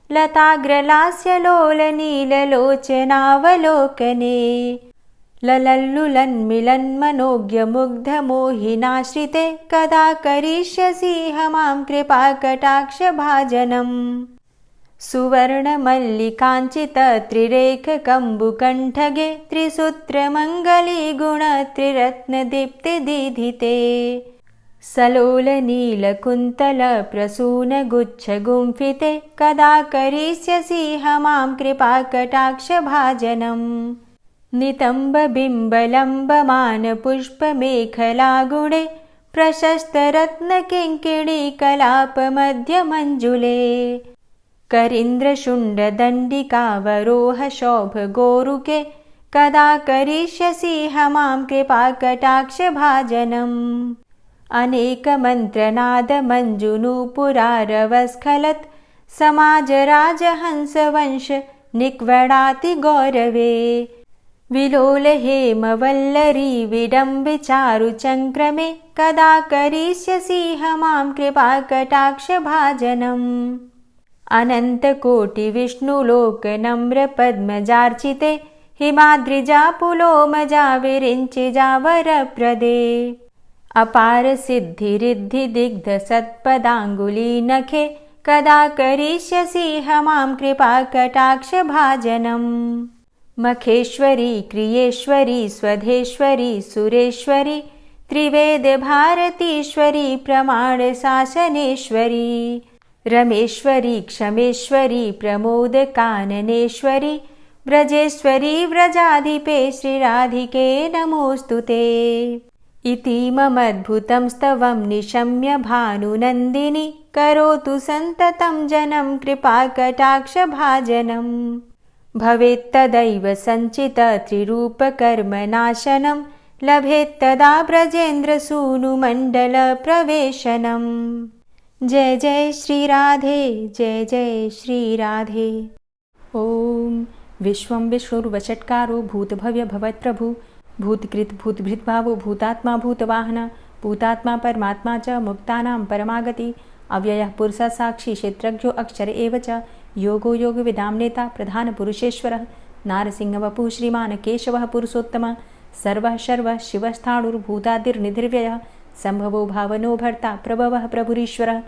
लताग्रलास्य लोल नील लोचनावलोकने ललल्लुलन्मिलन् मनोज्ञ मुग्ध मोहिनाश्रिते कदा करिष्यसि मां कृपा कटाक्ष भाजनम्। सुवर्ण मल्लिकांचित त्रिरेख कंबुकंठगे त्रिसूत्र मंगली गुण त्रिरत्न दीप्ति दीधिते सलोल नील कुंतल प्रसून गुच्छ गुंफिते कदा करिष्यसि मां कृपा कटाक्ष भाजनम्। नितंब बिंबलंब मान पुष्प मेखला गुणे प्रशस्त रत्न किंकिणी कलाप मध्य मंजुले करींद्र शुंड दंडिकावरोह शोभ गोरुके कदा करिष्यसि मां कृपा कटाक्ष भाजनम्। अनेक मंत्रनाद मंजुनूपुरारवस्खलत् समाज राजहंस वंश निक्वडाति गौरवे विलोल हेम वल्लरी विडम्बि चारु चंक्रमे कदा करिष्यसि मां कृपा कटाक्ष भाजनम्। अनंत कोटि विष्णुलोक नम्र पद्मजार्चिते हिमाद्रिजा पुलोमजा विरिंचिजा वरप्रदे अपार सिद्धि रिद्धि दिग्ध सत्पदांगुली नखे कदा करिष्यसि मां कृपा कटाक्ष भाजनम्। मखेश्वरी क्रियेश्वरी स्वधेश्वरी सुरेश्वरी त्रिवेद भारतीश्वरी प्रमाण शासनेश्वरी रमेश्वरी क्षमेश्वरी प्रमोद काननेश्वरी व्रजेश्वरी व्रजाधिपे श्रीराधिके नमोस्तुते इति ममद्भुतं स्तवं निशम्य भानुनन्दिनी करोतु सन्ततं जनं कृपा कटाक्ष भाजनम्। भवेत्तदैव संचित त्रिरूप कर्मनाशनं लभेत्तदा ब्रजेन्द्र सूनु मंडल प्रवेशनम्। जय जय श्री राधे जय जय श्री राधे। ओम विश्वं विष्णुर्वषट्कारो भूतभव्य भवत्प्रभु भूतकृत भूतभृद्भावो भूतात्मा भूतवाहन भूतात्मा परमात्मा च मुक्तानां परमागति अव्ययः पुरुषः साक्षी क्षेत्रज्ञो अक्षर एव च योगो योग विदां नेता प्रधान पुरुषेश्वरः नारसिंहवपुः श्रीमान् केशवः पुरुषोत्तमः सर्वः शर्वः शिवस्थाणुर्भूतादिर्निधिर्व्ययः संभवो भावनो भर्ता प्रभवः प्रभुरीश्वरः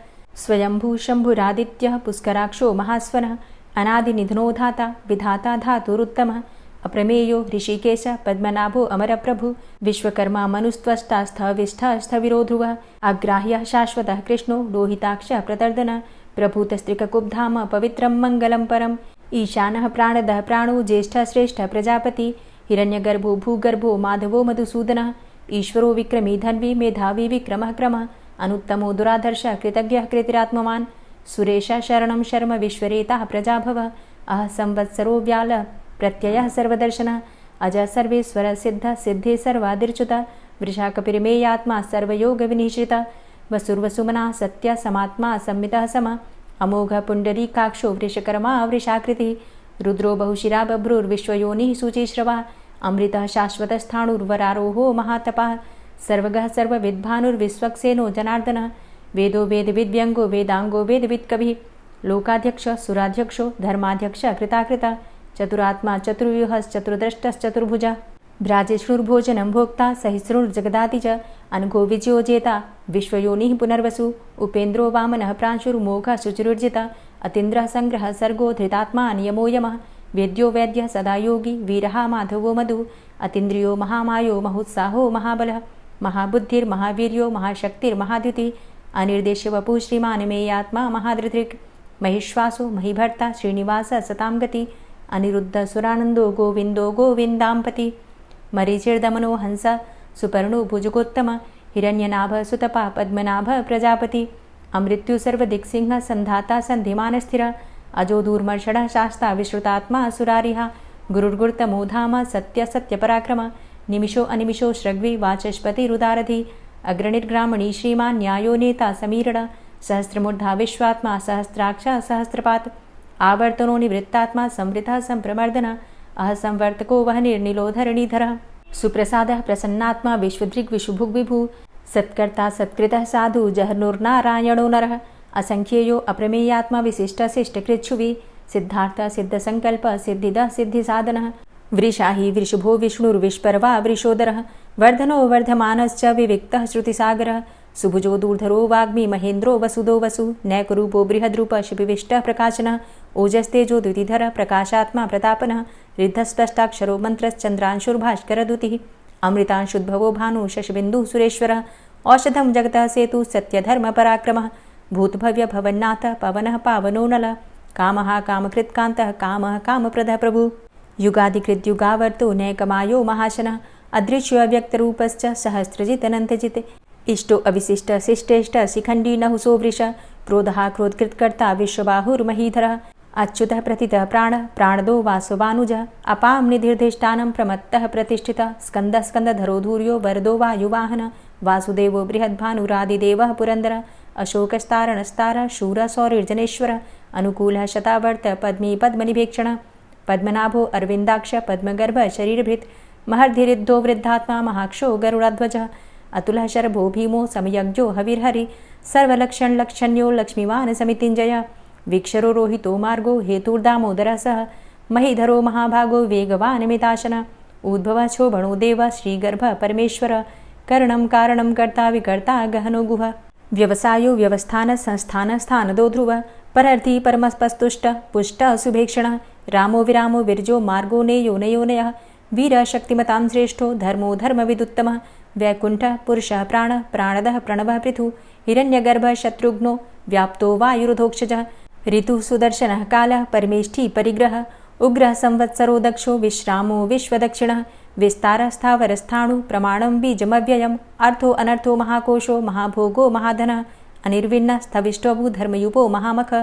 स्वयंभू शंभुरादित्यः पुष्कराक्षो महास्वनः अनादिनिधनो धाता विधाता धातुरुत्तमः अप्रमेयो ऋषिकेश पद्मनाभो अमरप्रभु विश्वकर्मा मनुस्त्वष्टा स्थविष्ठः स्थविरो ध्रुवः अग्राह्यः शाश्वतः कृष्णो लोहिताक्षः प्रतर्दनः प्रभूतस्त्रिककुब्धाम पवित्रं मङ्गलं परम् ईशानः प्राणदः प्राणो ज्येष्ठः श्रेष्ठः प्रजापति हिरण्यगर्भो भूगर्भो माधवो मधुसूदनः ईश्वरो विक्रमी धन्वी मेधावी विक्रमः क्रमः अनुत्तमो दुराधर्षः कृतज्ञः कृतिरात्मवान् सुरेशः शरणं शर्म विश्वरेताः प्रजाभवः अह संवत्सरो व्याल प्रत्ययः सर्वदर्शनः अजः सर्वेश्वर सिद्धः सिद्धे सर्वादिर्च्युतः वृषाकपिर्मेयात्मा सर्वयोगविनिश्रितः वसुर्वसुमनः सत्यः समात्मा संमितः समः अमोघः पुण्डरीकाक्षो वृषकर्मा वृषाकृतिः रुद्रो बहुशिरा बभ्रुर्विश्वयोनिः शुचिश्रवः अमृतः शाश्वतस्थाणुर्वरारोहो महातपः सर्वगः सर्वविद्भानुर्विश्वक्सेनो जनार्दनः वेदो वेदविद्व्यङ्गो वेदाङ्गो वेदवित्कविः लोकाध्यक्षः सुराध्यक्षो धर्माध्यक्षः कृताकृतः चतुरात्मा चतुर्व्यूहश्चतुर्द्रष्टश्चतुर्भुजः भ्राजिष्णुर्भोजनं भोक्ता सहिष्णुर्जगदाति च अनघो विजयो जेता विश्वयोनिः पुनर्वसु उपेन्द्रो वामनः प्रांशुर्मोघः शुचिरुर्जितः अतीन्द्रः सङ्ग्रहः सर्गो धृतात्मा नियमो यमः वेद्यो वैद्यः सदा योगी वीरः माधवो मधु अतीन्द्रियो महामायो महोत्साहो महाबलः महाबुद्धिर्महावीर्यो महाशक्तिर्महाद्युतिः अनिर्देश्य वपुः श्रीमान् मेयात्मा महाधृतिर् महिश्वासो महिभर्ता श्रीनिवासः सतां गति अनिरुद्ध सुरानन्दो गोविन्दो गोविन्दाम्पति मरीचिर्दमनो हंस सुपर्णो भुजगोत्तम हिरण्यनाभ सुतपा पद्मनाभ प्रजापति अमृत्यु सर्वदिक्सिंह संधाता सन्धिमानस्थिर अजो दूर्मर्षणः शास्ता विश्रुतात्मा सुरारिः गुरुर्गुर्तमो धाम सत्य सत्यपराक्रम निमिषो अनिमिषो श्रग्वी वाचस्पतिरुदारधि अग्रणिर्ग्रामणी श्रीमान् न्यायो नेता समीरण सहस्रमूर्धा विश्वात्मा सहस्राक्षा सहस्रपात् आवर्तनो निवृत्तात्मा संवृतः संप्रमर्दन अह संवर्तको वह निर्निलोधरणीधरः सुप्रसादः प्रसन्नात्मा विश्वदृग् विशुभुग्विभु सत्कर्ता सत्कृतः साधु जहर्नुर्नारायणो नरः असंख्येयो अप्रमेयात्मा विशिष्टशिष्टकृच्छुवि सिद्धार्थ सिद्धसङ्कल्प सिद्धिदः सिद्धिसाधनः वृषाहि वृषभो विष्णुर्विष्पर्वा वृषोदरः वर्धनो वर्धमानश्च विविक्तः श्रुतिसागरः सुभुजो दूर्धरो वाग्मी महेन्द्रो वसुदो वसु नैकरूपो बृहद्रूप शिपिविष्टः प्रकाशनः ओजस्तेजो द्युतिधर प्रकाशात्मा प्रतापनः रिद्धस्पष्टाक्षरो मन्त्रश्चन्द्रांशुर्भास्करदुतिः अमृतांशुद्भवो भानु शशबिन्दुः सुरेश्वरः औषधं जगतः सेतु सत्यधर्मपराक्रमः भूतभव्य भवन्नाथ पवनः पावनो नलः कामः कामकृत्कान्तः कामः कामप्रदः प्रभु युगादिकृद्युगावर्तो नैकमायो महाशनः अदृश्यो अव्यक्तरूपश्च सहस्रजितनन्तजित् इष्टो अविशिष्ट शिष्टेष्ट शिखण्डी नहुसो वृष क्रोधः क्रोधकृत्कर्ता विश्वबाहुर्महीधरः अच्युतः प्रतितः प्राणः प्राणदो वासवानुजः अपां निधिर्धिष्ठानं प्रमत्तः प्रतिष्ठितः स्कन्दः स्कन्दधरो धूर्यो वरदो वायुवाहनः वासुदेवो बृहद्भानुरादिदेवः पुरन्दरः अशोकस्तारणस्तारः शूरः सौरिर्जनेश्वरः अनुकूलः शतावर्त पद्मी पद्मनिभेक्षणः पद्मनाभो अरविन्दाक्ष पद्मगर्भ शरीरभृत् महर्धिरिद्धो वृद्धात्मा महाक्षो गरुडाध्वजः अतुलः शरभो भीमो समयज्ञो हविर्हरि सर्वलक्षणलक्षण्यो लक्ष्मीवान् समितिञ्जयः वीक्षरो रोहितो मार्गो हेतुर्दामोदरः सः महीधरो महाभागो वेगवान् मिताशनः उद्भवः शोभणो देवः श्रीगर्भः परमेश्वरः करणं कारणं कर्ता विकर्ता गहनो गुहः व्यवसायो व्यवस्थान संस्थान स्थानदो ध्रुवः परर्थी परमस्पस्तुष्टः पुष्टः सुभेक्षणः रामो विरामो विरजो मार्गो नेयो नयोनयः वीरः शक्तिमतां श्रेष्ठो धर्मो धर्मविदुत्तमः वैकुण्ठः पुरुषः प्राणः प्राणदः प्रणवः पृथुः हिरण्यगर्भः शत्रुघ्नो व्याप्तो वायुरुधोक्षजः ऋतुः सुदर्शनः कालः परमेष्ठी परिग्रहः उग्रः संवत्सरो दक्षो विश्रामो विश्वदक्षिणः विस्तारः स्थावरस्थाणु प्रमाणं बीजमव्ययम् अर्थो अनर्थो महाकोशो महाभोगो महाधनः अनिर्विण्णः स्थविष्टोभू धर्मयुपो महामख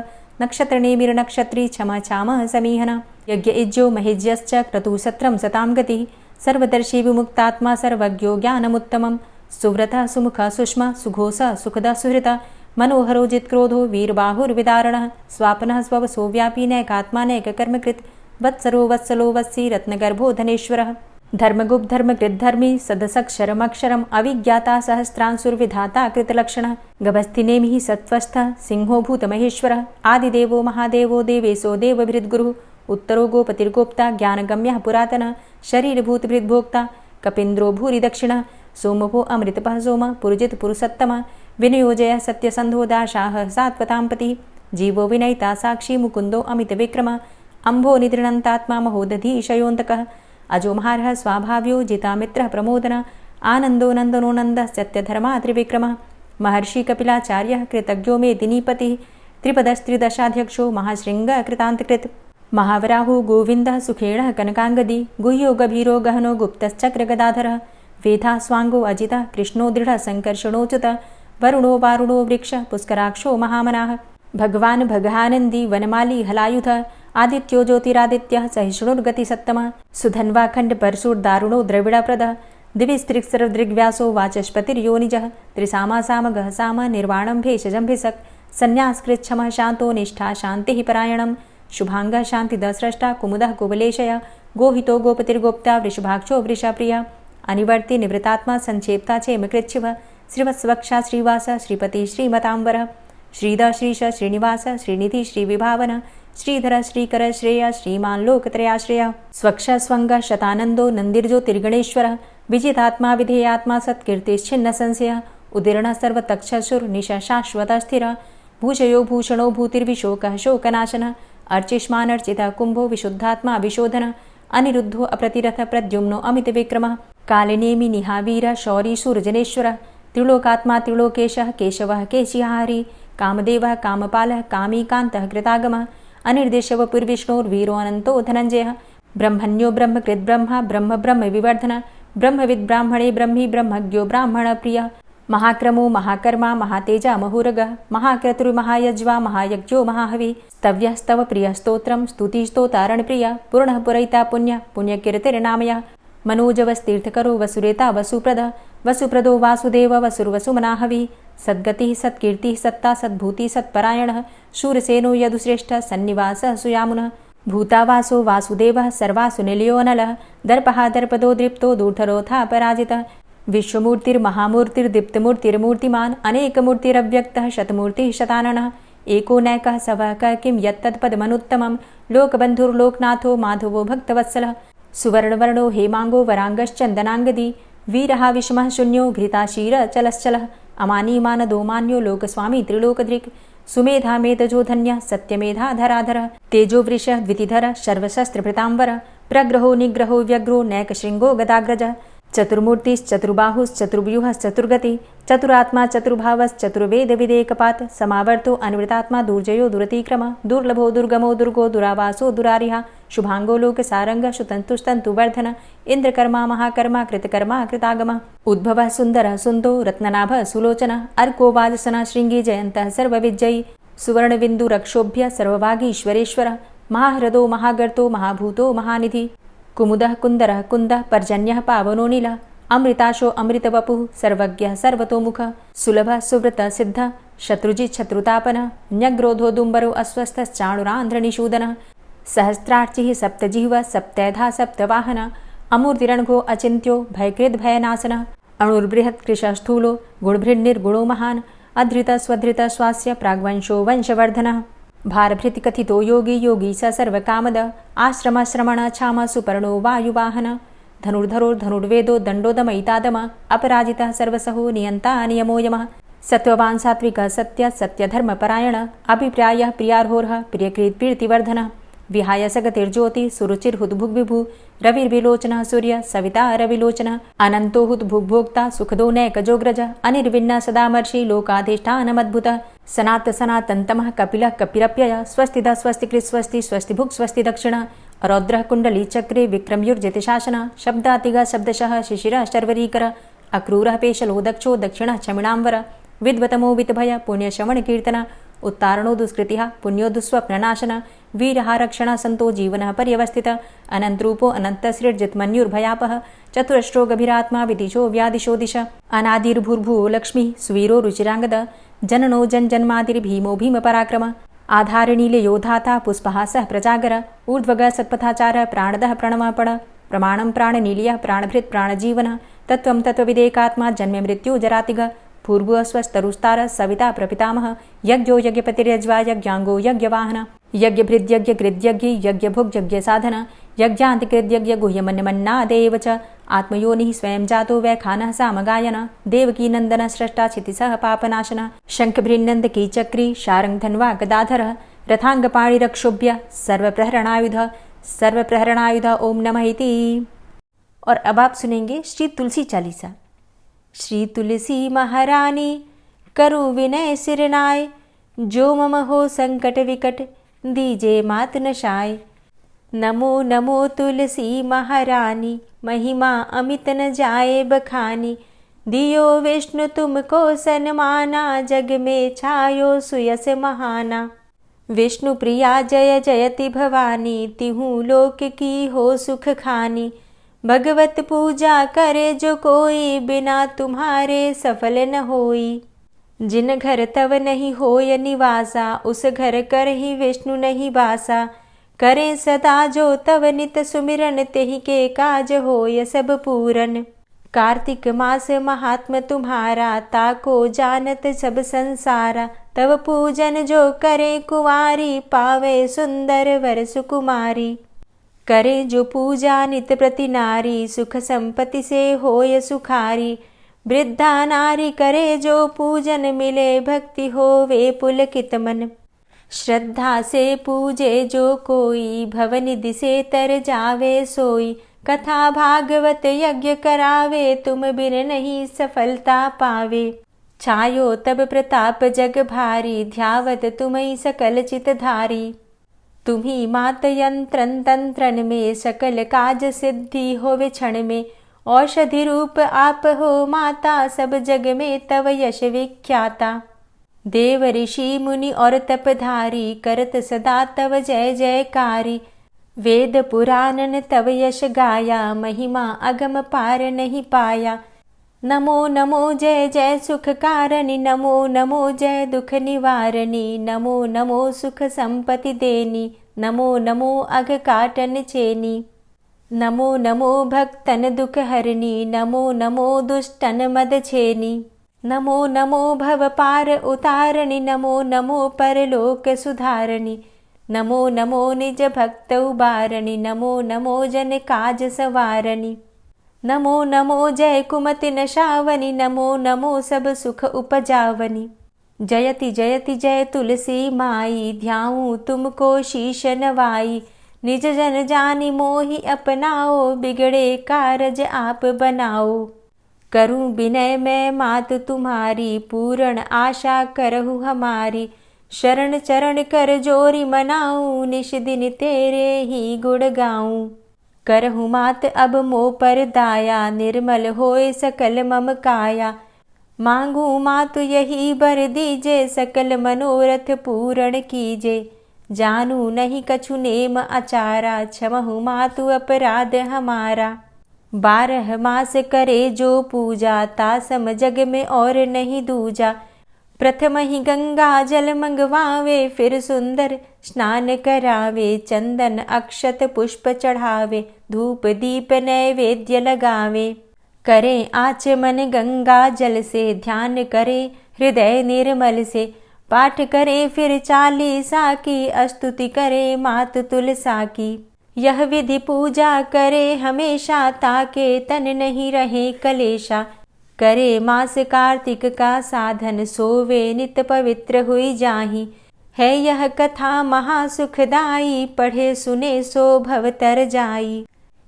नक्षत्रनेमिर्नक्षत्री क्षम छामः समीहनः यज्ञ इज्यो महेज्यश्च क्रतुसत्रं सतां गतिः सर्वदर्शी विमुक्तात्मा सर्वज्ञो ज्ञानमुत्तमं सुव्रतः सुमुखः सुष्मा सुघोषः सुखदः सुहृतः मनोहरो जित्क्रोधो वीरबाहुर्विदारणः स्वापनः स्ववसो व्यापी नैकात्मा नैककर्मकृत् वत्सरो वत्सलो वत्सी रत्नगर्भो धनेश्वरः धर्मगुप्त धर्मकृद्धर्मी सदसक्षरमक्षरम् अविज्ञाता सहस्रांशुर्विधाता कृतलक्षणः गभस्तिनेमिः सत्त्वस्थः सिंहो भूतमहेश्वरः आदिदेवो महादेवो देवेशो देवभृद्गुरुः उत्तरो गोपतिर्गोप्ता ज्ञानगम्यः पुरातनः शरीरभूतभृद्भोक्ता कपीन्द्रो भूरि दक्षिणः सोमभो अमृतपः सोम पुरुजित पुरुषोत्तम विनियोजय सत्यसन्धो दाशाः सात्वतां पतिः जीवो विनयिता साक्षी मुकुन्दो अमितविक्रम अम्भो निद्रणन्तात्मा महोदधीशयोऽन्तकः अजो महारः स्वाभाव्यो जितामित्रः प्रमोदन आनन्दो नन्दनो नन्दः सत्यधर्मा त्रिविक्रमः महर्षि कपिलाचार्यः कृतज्ञो मेदिनीपतिः त्रिपदस्त्रिदशाध्यक्षो महाशृङ्गः कृतान्तकृत् महावराहो गोविन्दः सुखेणः कनकाङ्गदी गुह्यो गभीरो गहनो गुप्तश्चक्रगदाधरः वेधा स्वाङ्गो अजितः कृष्णो दृढः सङ्कर्षणोच्युत वरुणो वारुणो वृक्षः पुष्कराक्षो महामनाः भगवान् भगानन्दी वनमाली हलायुध आदित्यो ज्योतिरादित्यः सहिष्णुर्गतिसत्तमः सुधन्वाखण्ड परशुर्दारुणो द्रविडप्रदः दिविस्त्रिक्सर्वदृग्व्यासो वाचस्पतिर्योनिजः त्रिसामासामगः साम निर्वाणं भेषजं भिषक् संन्यासकृच्छमः शान्तो निष्ठा शान्तिः परायणं शुभाङ्गः शान्तिदस्रष्टा कुमुदः कुवलेशय गोहितो गोपतिर्गोप्ता वृषभाक्षो वृषाप्रियः अनिवर्ति निवृतात्मा संक्षेप्ता चेमकृच्छिव श्रीवत्सवक्षा श्रीवास श्रीपति श्रीमताम्बरः श्रीद श्रीश श्रीनिवास श्रीनिधि श्रीविभावन श्रीधर श्रीकर श्रेय श्रीमान् लोकत्रयाश्रयः स्वक्ष स्वङ्ग शतानन्दो नन्दिर्ज्योतिर्गणेश्वरः विजितात्मा विधेयात्मा सत्कीर्तिश्छिन्न संशयः उदीर्णः सर्वतक्षसुर्निशः शाश्वतः स्थिरः भूषयो भूषणो भूतिर्विशोकः शोकनाशनः अर्चिष्मानर्चितः कुम्भो विशुद्धात्मा विशोधनः अनिरुद्धो अप्रतिरथ प्रद्युम्नो अमितविक्रमः कालिनेमि निहावीरः शौरी शूरजनेश्वरः त्रिलोकात्मा त्रिलोकेशः केशवः केशिहारी कामदेवः कामपालः कामीकान्तः कृतागमः अनिर्देशवपुर्विष्णोर्वीरो अनन्तो धनञ्जयः ब्रह्मण्यो ब्रह्मकृद्ब्रह्मा ब्रह्म ब्रह्म विवर्धन ब्रह्मविद् ब्राह्मणे ब्रह्मी ब्रह्मज्ञो ब्राह्मणप्रियः महाक्रमो महाकर्मा महातेजा महोरगः महाक्रतुर्महायज्वा महायज्ञो महाहवि स्तव्यस्तव प्रियस्तोत्रं स्तुतिस्तोतारणप्रियः पूर्णः पुरैता पुण्यः पुण्यकीर्तिर्नामयः मनोजवस्तीर्थकरो वसुरेता वसुप्रदः वसुप्रदो वासुदेव वसुर्वसुमनाहवि सद्गतिः सत्कीर्तिः सत्ता सद्भूतिः सत्परायणः शूरसेनो यदुश्रेष्ठः सन्निवासः सुयामुनः भूतावासो वासुदेवः सर्वासु निलयोऽनलः दर्पः दर्पदो दृप्तो दूर्धरोऽथा पराजितः विश्वमूर्तिर्महामूर्तिर्दीप्तमूर्तिर्मूर्तिमान् अनेकमूर्तिरव्यक्तः शतमूर्तिः शताननः एको नैकः सवः किं यत्तत्पदमनुत्तमं लोकबन्धुर्लोकनाथो माधवो भक्तवत्सलः सुवर्णवर्णो हेमाङ्गो वराङ्गश्चन्दनाङ्गदी वीरः विषमः शून्यो घृताशीरचलश्चलः अमानीमानदोमान्यो लोकस्वामी त्रिलोकधृक् सुमेधा मेधजो धन्यः सत्यमेधाधराधरः तेजो वृषः द्वितिधरः सर्वशस्त्रभृताम्बरः प्रग्रहो निग्रहो व्यग्रो नैकशृङ्गो गदाग्रजः चतुर्मूर्तिश्चतुर्बाहुश्चतुर्व्यूहश्चतुर्गति चतुरात्मा चतुर्भावश्चतुर्वेदविदेकपात् समावर्तो अनिवृतात्मा दुर्जयो दुरतिक्रमः दुर्लभो दुर्गमो दुर्गो दुरावासो दुरारिहा शुभाङ्गो लोकसारङ्गः शुतन्तुस्तन्तुवर्धन इन्द्रकर्मा महाकर्मा कृतकर्मा कृतागमः उद्भवः सुन्दरः सुन्दो रत्ननाभः सुलोचनः अर्को वाजसनः शृङ्गी जयन्तः सर्वविजयी सुवर्णबिन्दुरक्षोभ्य सर्वभागीश्वरेश्वरः महाह्रदो महागर्तो महाभूतो महानिधि कुमुदः कुन्दरः कुन्दः पर्जन्यः पावनो नीलः अमृताशो अमृतवपुः सर्वज्ञः सर्वतोमुखः सुलभः सुव्रतः सिद्धः शत्रुजित् शत्रुतापनः न्यग्रोधो दुम्बरो अस्वस्थश्चाणुरान्ध्रनिषूदनः सहस्रार्चिः सप्तजिह्वः सप्तैधा सप्तवाहनः अमूर्तिरणघो अचिन्त्यो भयकृद्भयनाशनः अणुर्बृहत् कृशस्थूलो गुणभृन्निर्गुणो महान् अधृतः स्वधृतः स्वास्य प्राग्वंशो वंशवर्धनः भारभृतिकथितो योगी योगी स सर्वकामद आश्रमश्रमण क्षाम सुपर्णो वायुवाहन धनुर्धरोर्धनुर्वेदो दण्डोदमयितादम अपराजितः सर्वसहो नियन्ता नियमो यमः सत्त्ववान् सात्विकः सत्य सत्यधर्मपरायण अभिप्रायः प्रियार्होर्ह प्रियकृत्प्रीतिवर्धनः विहाय सगतिर्ज्योति सुरुचिर्हुद्भुग्विभु रविर्विलोचनः सूर्य सविता रविलोचनः अनन्तो हुद्भुग्भोक्ता सुखदो नैकजोग्रज अनिर्विण्ण सदामर्षि लोकाधिष्ठानमद्भुतः सनात सनातन्तमः कपिलः कपिरप्यय स्वस्तिदा स्वस्तिकृत् स्वस्ति स्वस्तिभुक् स्वस्ति दक्षिण रौद्रः कुण्डली चक्रे विक्रमयुर्जितशासन शब्दातिगः शब्दशः शिशिरः शर्वरीकर अक्रूरः पेशलो दक्षो दक्षिणः क्षमिणाम्बर विद्वतमो वितभय पुण्यश्रवणकीर्तन उत्तारणो दुष्कृतिः पुण्यो दुःस्वप्ननाशन वीरः रक्षणः सन्तो जीवनः पर्यवस्थितः अनन्तरूपो अनन्तसृर्जितमन्युर्भयापः चतुरश्रो गभीरात्मा विदिशो व्यादिशो दिश अनादिर्भूर्भुवो लक्ष्मीः सुवीरो रुचिराङ्गद जननो जन्मादिर्भीमो भीमपराक्रम आधारनीलयोधाता पुष्पहासः प्रजागर ऊर्ध्वगः सत्पथाचारः प्राणदः प्रणवपण प्रमाणं प्राणनीलयः प्राणभृत् प्राणजीवनः तत्त्वं तत्त्वविदेकात्मा जन्म मृत्यु जरातिगः भूर्भुवः स्वस्तरुस्तारः सविता प्रपितामहः यज्ञो यज्ञपतिर्यज्वा यज्ञाङ्गो यज्ञवाहन यज्ञ भृद्यज्ञ कृद्यज्ञ यज्ञ भुग यज्ञ साधन यज्ञांत कृद्यज्ञ गुह्यमन्यमन्नादेव च आत्मयोनिः स्वयं जातो वैखानः सामगायन देवकी नंदन स्रष्टा क्षितिसः पापनाशन शंखभृन्नंद की चक्री शारंग धन्वा गदाधर रथांगपाणिरक्षोभ्य सर्वप्रहरणायुध ओम नमः इति। और अब आप सुनेंगे श्री तुलसी चालीसा। श्री तुलसी महारानी करु विनय सिरनाय, जो मम हो संकट विकट दीजे मात नशाय। नमो नमो तुलसी महारानी, महिमा अमित न जाए बखानी। दियो विष्णु तुमको सन्माना, जग में छायो सुयस महाना। विष्णु प्रिया जय जयति भवानी, तिहु लोक की हो सुख खानी। भगवत पूजा करे जो कोई, बिना तुम्हारे सफल न होई। जिन घर तव नहीं होय निवासा, उस घर कर ही विष्णु नहीं बासा। करें सदा जो तव नित सुमिरन, तेहि के काज होय सब पूरन। कार्तिक मास महात्म तुम्हारा, ताको जानत सब संसारा। तव पूजन जो करे कुंवारी, पावे सुंदर वर सुकुमारी। करे जो पूजा नित प्रति नारी, सुख संपत्ति से होय सुखारी। वृद्धा नारी करे जो पूजन, मिले भक्ति होवे पुलकित मन। श्रद्धा से पूजे जो कोई, भवनिधि से तर जावे सोई। कथा भागवत यज्ञ करावे, तुम बिन नहीं सफलता पावे। छायो तब प्रताप जग भारी, ध्यावत तुम्हि सकल चित धारी। तुम्ही मात यंत्रन तंत्रन में, सकल काज सिद्धि होवे क्षण में। औषधि रूप आप हो माता, सब जग में तव यश विख्याता। देव ऋषि मुनि और तपधारी, करत सदा तव जय जयकारी। वेद पुराणन तव यश गाया, महिमा अगम पार नहीं पाया। नमो नमो जय जय सुख कारणि, नमो नमो जय दुख निवारणी। नमो नमो सुख संपत्ति देनी, नमो नमो अघ काटन चेनी। नमो नमो भक्तन दुख हरणी, नमो नमो दुष्टन मद छेनी। नमो नमो भव पार उतारणी, नमो नमो परलोक सुधारणी। नमो नमो निज भक्त उबारणी, नमो नमो जन काज सवारणी। नमो नमो जय कुमति नशावनी, नमो नमो सब सुख उपजावनी। जयति जयति जय तुलसी माई, ध्याऊं तुमको शीश नवाई। निज जन जानि मोहि अपनाओ, बिगड़े कारज आप बनाओ। करूं विनय मैं मात तुम्हारी, पूर्ण आशा करहु हमारी। शरण चरण कर जोरी मनाऊं, निश दिन तेरे ही गुण गाऊं। करहु मात अब मोह पर दाया, निर्मल होए सकल मम काया। मांगू मातु यही बर दीजे, सकल मनोरथ पूर्ण कीजे। जानू नहीं कछु नेम आचारा, क्षमहु मातु अपराध हमारा। 12 मास करे जो पूजा, तासम जग में और नहीं दूजा। प्रथम ही गंगा जल मंगवावे, फिर सुंदर स्नान करावे। चंदन अक्षत पुष्प चढ़ावे, धूप दीप नैवेद्य लगावे। करें आचमन गंगा जल से, ध्यान करे हृदय निर्मल से। पाठ करे फिर चालीसा की, स्तुति करे मात तुलसा की। यह विधि पूजा करे हमेशा, ताके तन नहीं रहे कलेशा। करे मास कार्तिक का साधन, सोवे नित पवित्र हुई जाहि। है यह कथा महासुखदाई, पढ़े सुने सो भव तर जाई।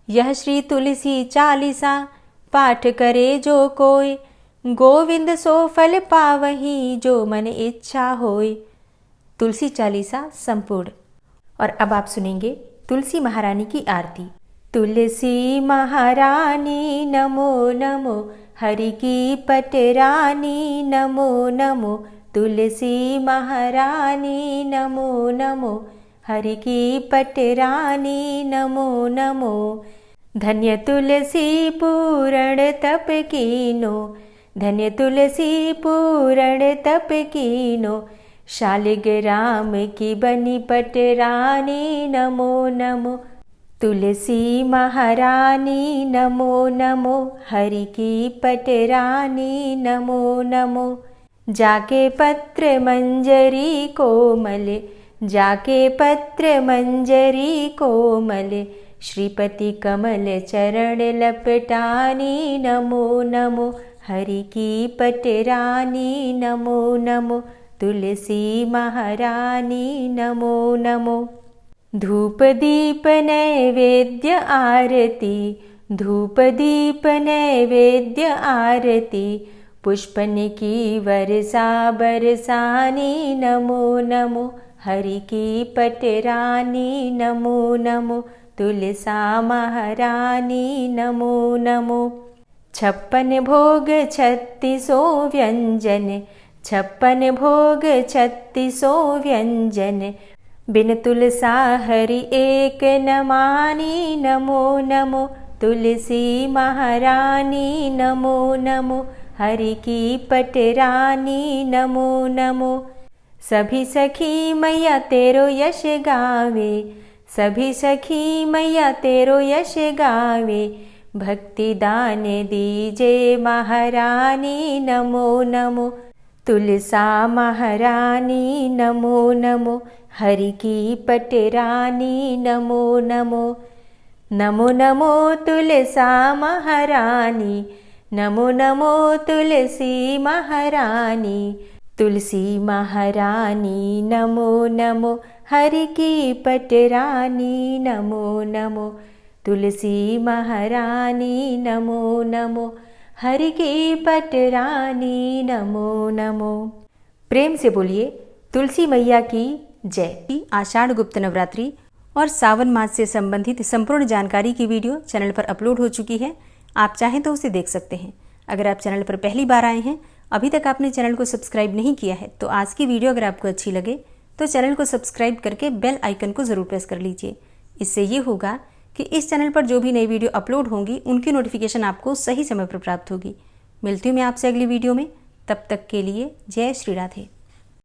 यह श्री तुलसी चालीसा, पाठ करे जो कोय। गोविंद सो फल पावही, जो मन इच्छा होय। तुलसी चालीसा संपूर्ण। और अब आप सुनेंगे तुलसी महारानी की आरती। तुलसी महारानी नमो नमो, हरि की पटरानी नमो नमो। तुलसी महारानी नमो नमो, हरि की पटरानी नमो नमो। धन्य तुलसी पूर्ण तप कीनो, धन्य तुलसी पूर्ण तप कीनो। शालिग्राम की बनी पटरानी नमो नमो। तुलसी महारानी नमो नमो, हरि की पटरानी नमो नमो। जाके पत्र मंजरी कोमल, जाके पत्र मंजरी कोमल, श्रीपति कमल चरण लपटानी, नमो नमो हरि की पटरानी, नमो नमो तुलसी महारानी, नमो नमो। धूप दीप नैवेद्य आरती, धूप दीप नैवेद्य आरती, पुष्पन की वर्षा बरसानी, नमो नमो हरि की पटरानी, नमो नमो तुलसा महारानी, नमो नमो। 56 भोग 36 व्यंजन, 56 भोग 36 व्यंजन, बिन तुलसा हरि एक न मानी, नमो नमो तुलसी महारानी, नमो नमो हरि की पटरानी, नमो नमो। सभी सखी मैया तेरो यश गावे, सभी सखी मैया तेरो यश गावे, भक्ति दान दीजे महारानी, नमो नमो तुलसा महारानी, नमो नमो हरि की पटरानी, नमो नमो। नमो नमो तुलसा महारानी, नमो नमो तुलसी महारानी, तुलसी महारानी, नमो नमो हरि की पटरानी, नमो नमो तुलसी महारानी, नमो नमो हरि की पटरानी, नमो नमो। प्रेम से बोलिए तुलसी मैया की जय। आषाढ़ गुप्त नवरात्रि और सावन मास से संबंधित संपूर्ण जानकारी की वीडियो चैनल पर अपलोड हो चुकी है। आप चाहें तो उसे देख सकते हैं। अगर आप चैनल पर पहली बार आए हैं, अभी तक आपने चैनल को सब्सक्राइब नहीं किया है, तो आज की वीडियो अगर आपको अच्छी लगे तो चैनल को सब्सक्राइब करके बेल आइकन को ज़रूर प्रेस कर लीजिए। इससे ये होगा कि इस चैनल पर जो भी नई वीडियो अपलोड होंगी उनकी नोटिफिकेशन आपको सही समय पर प्राप्त होगी। मिलती हूँ मैं आपसे अगली वीडियो में। तब तक के लिए जय श्री राधे।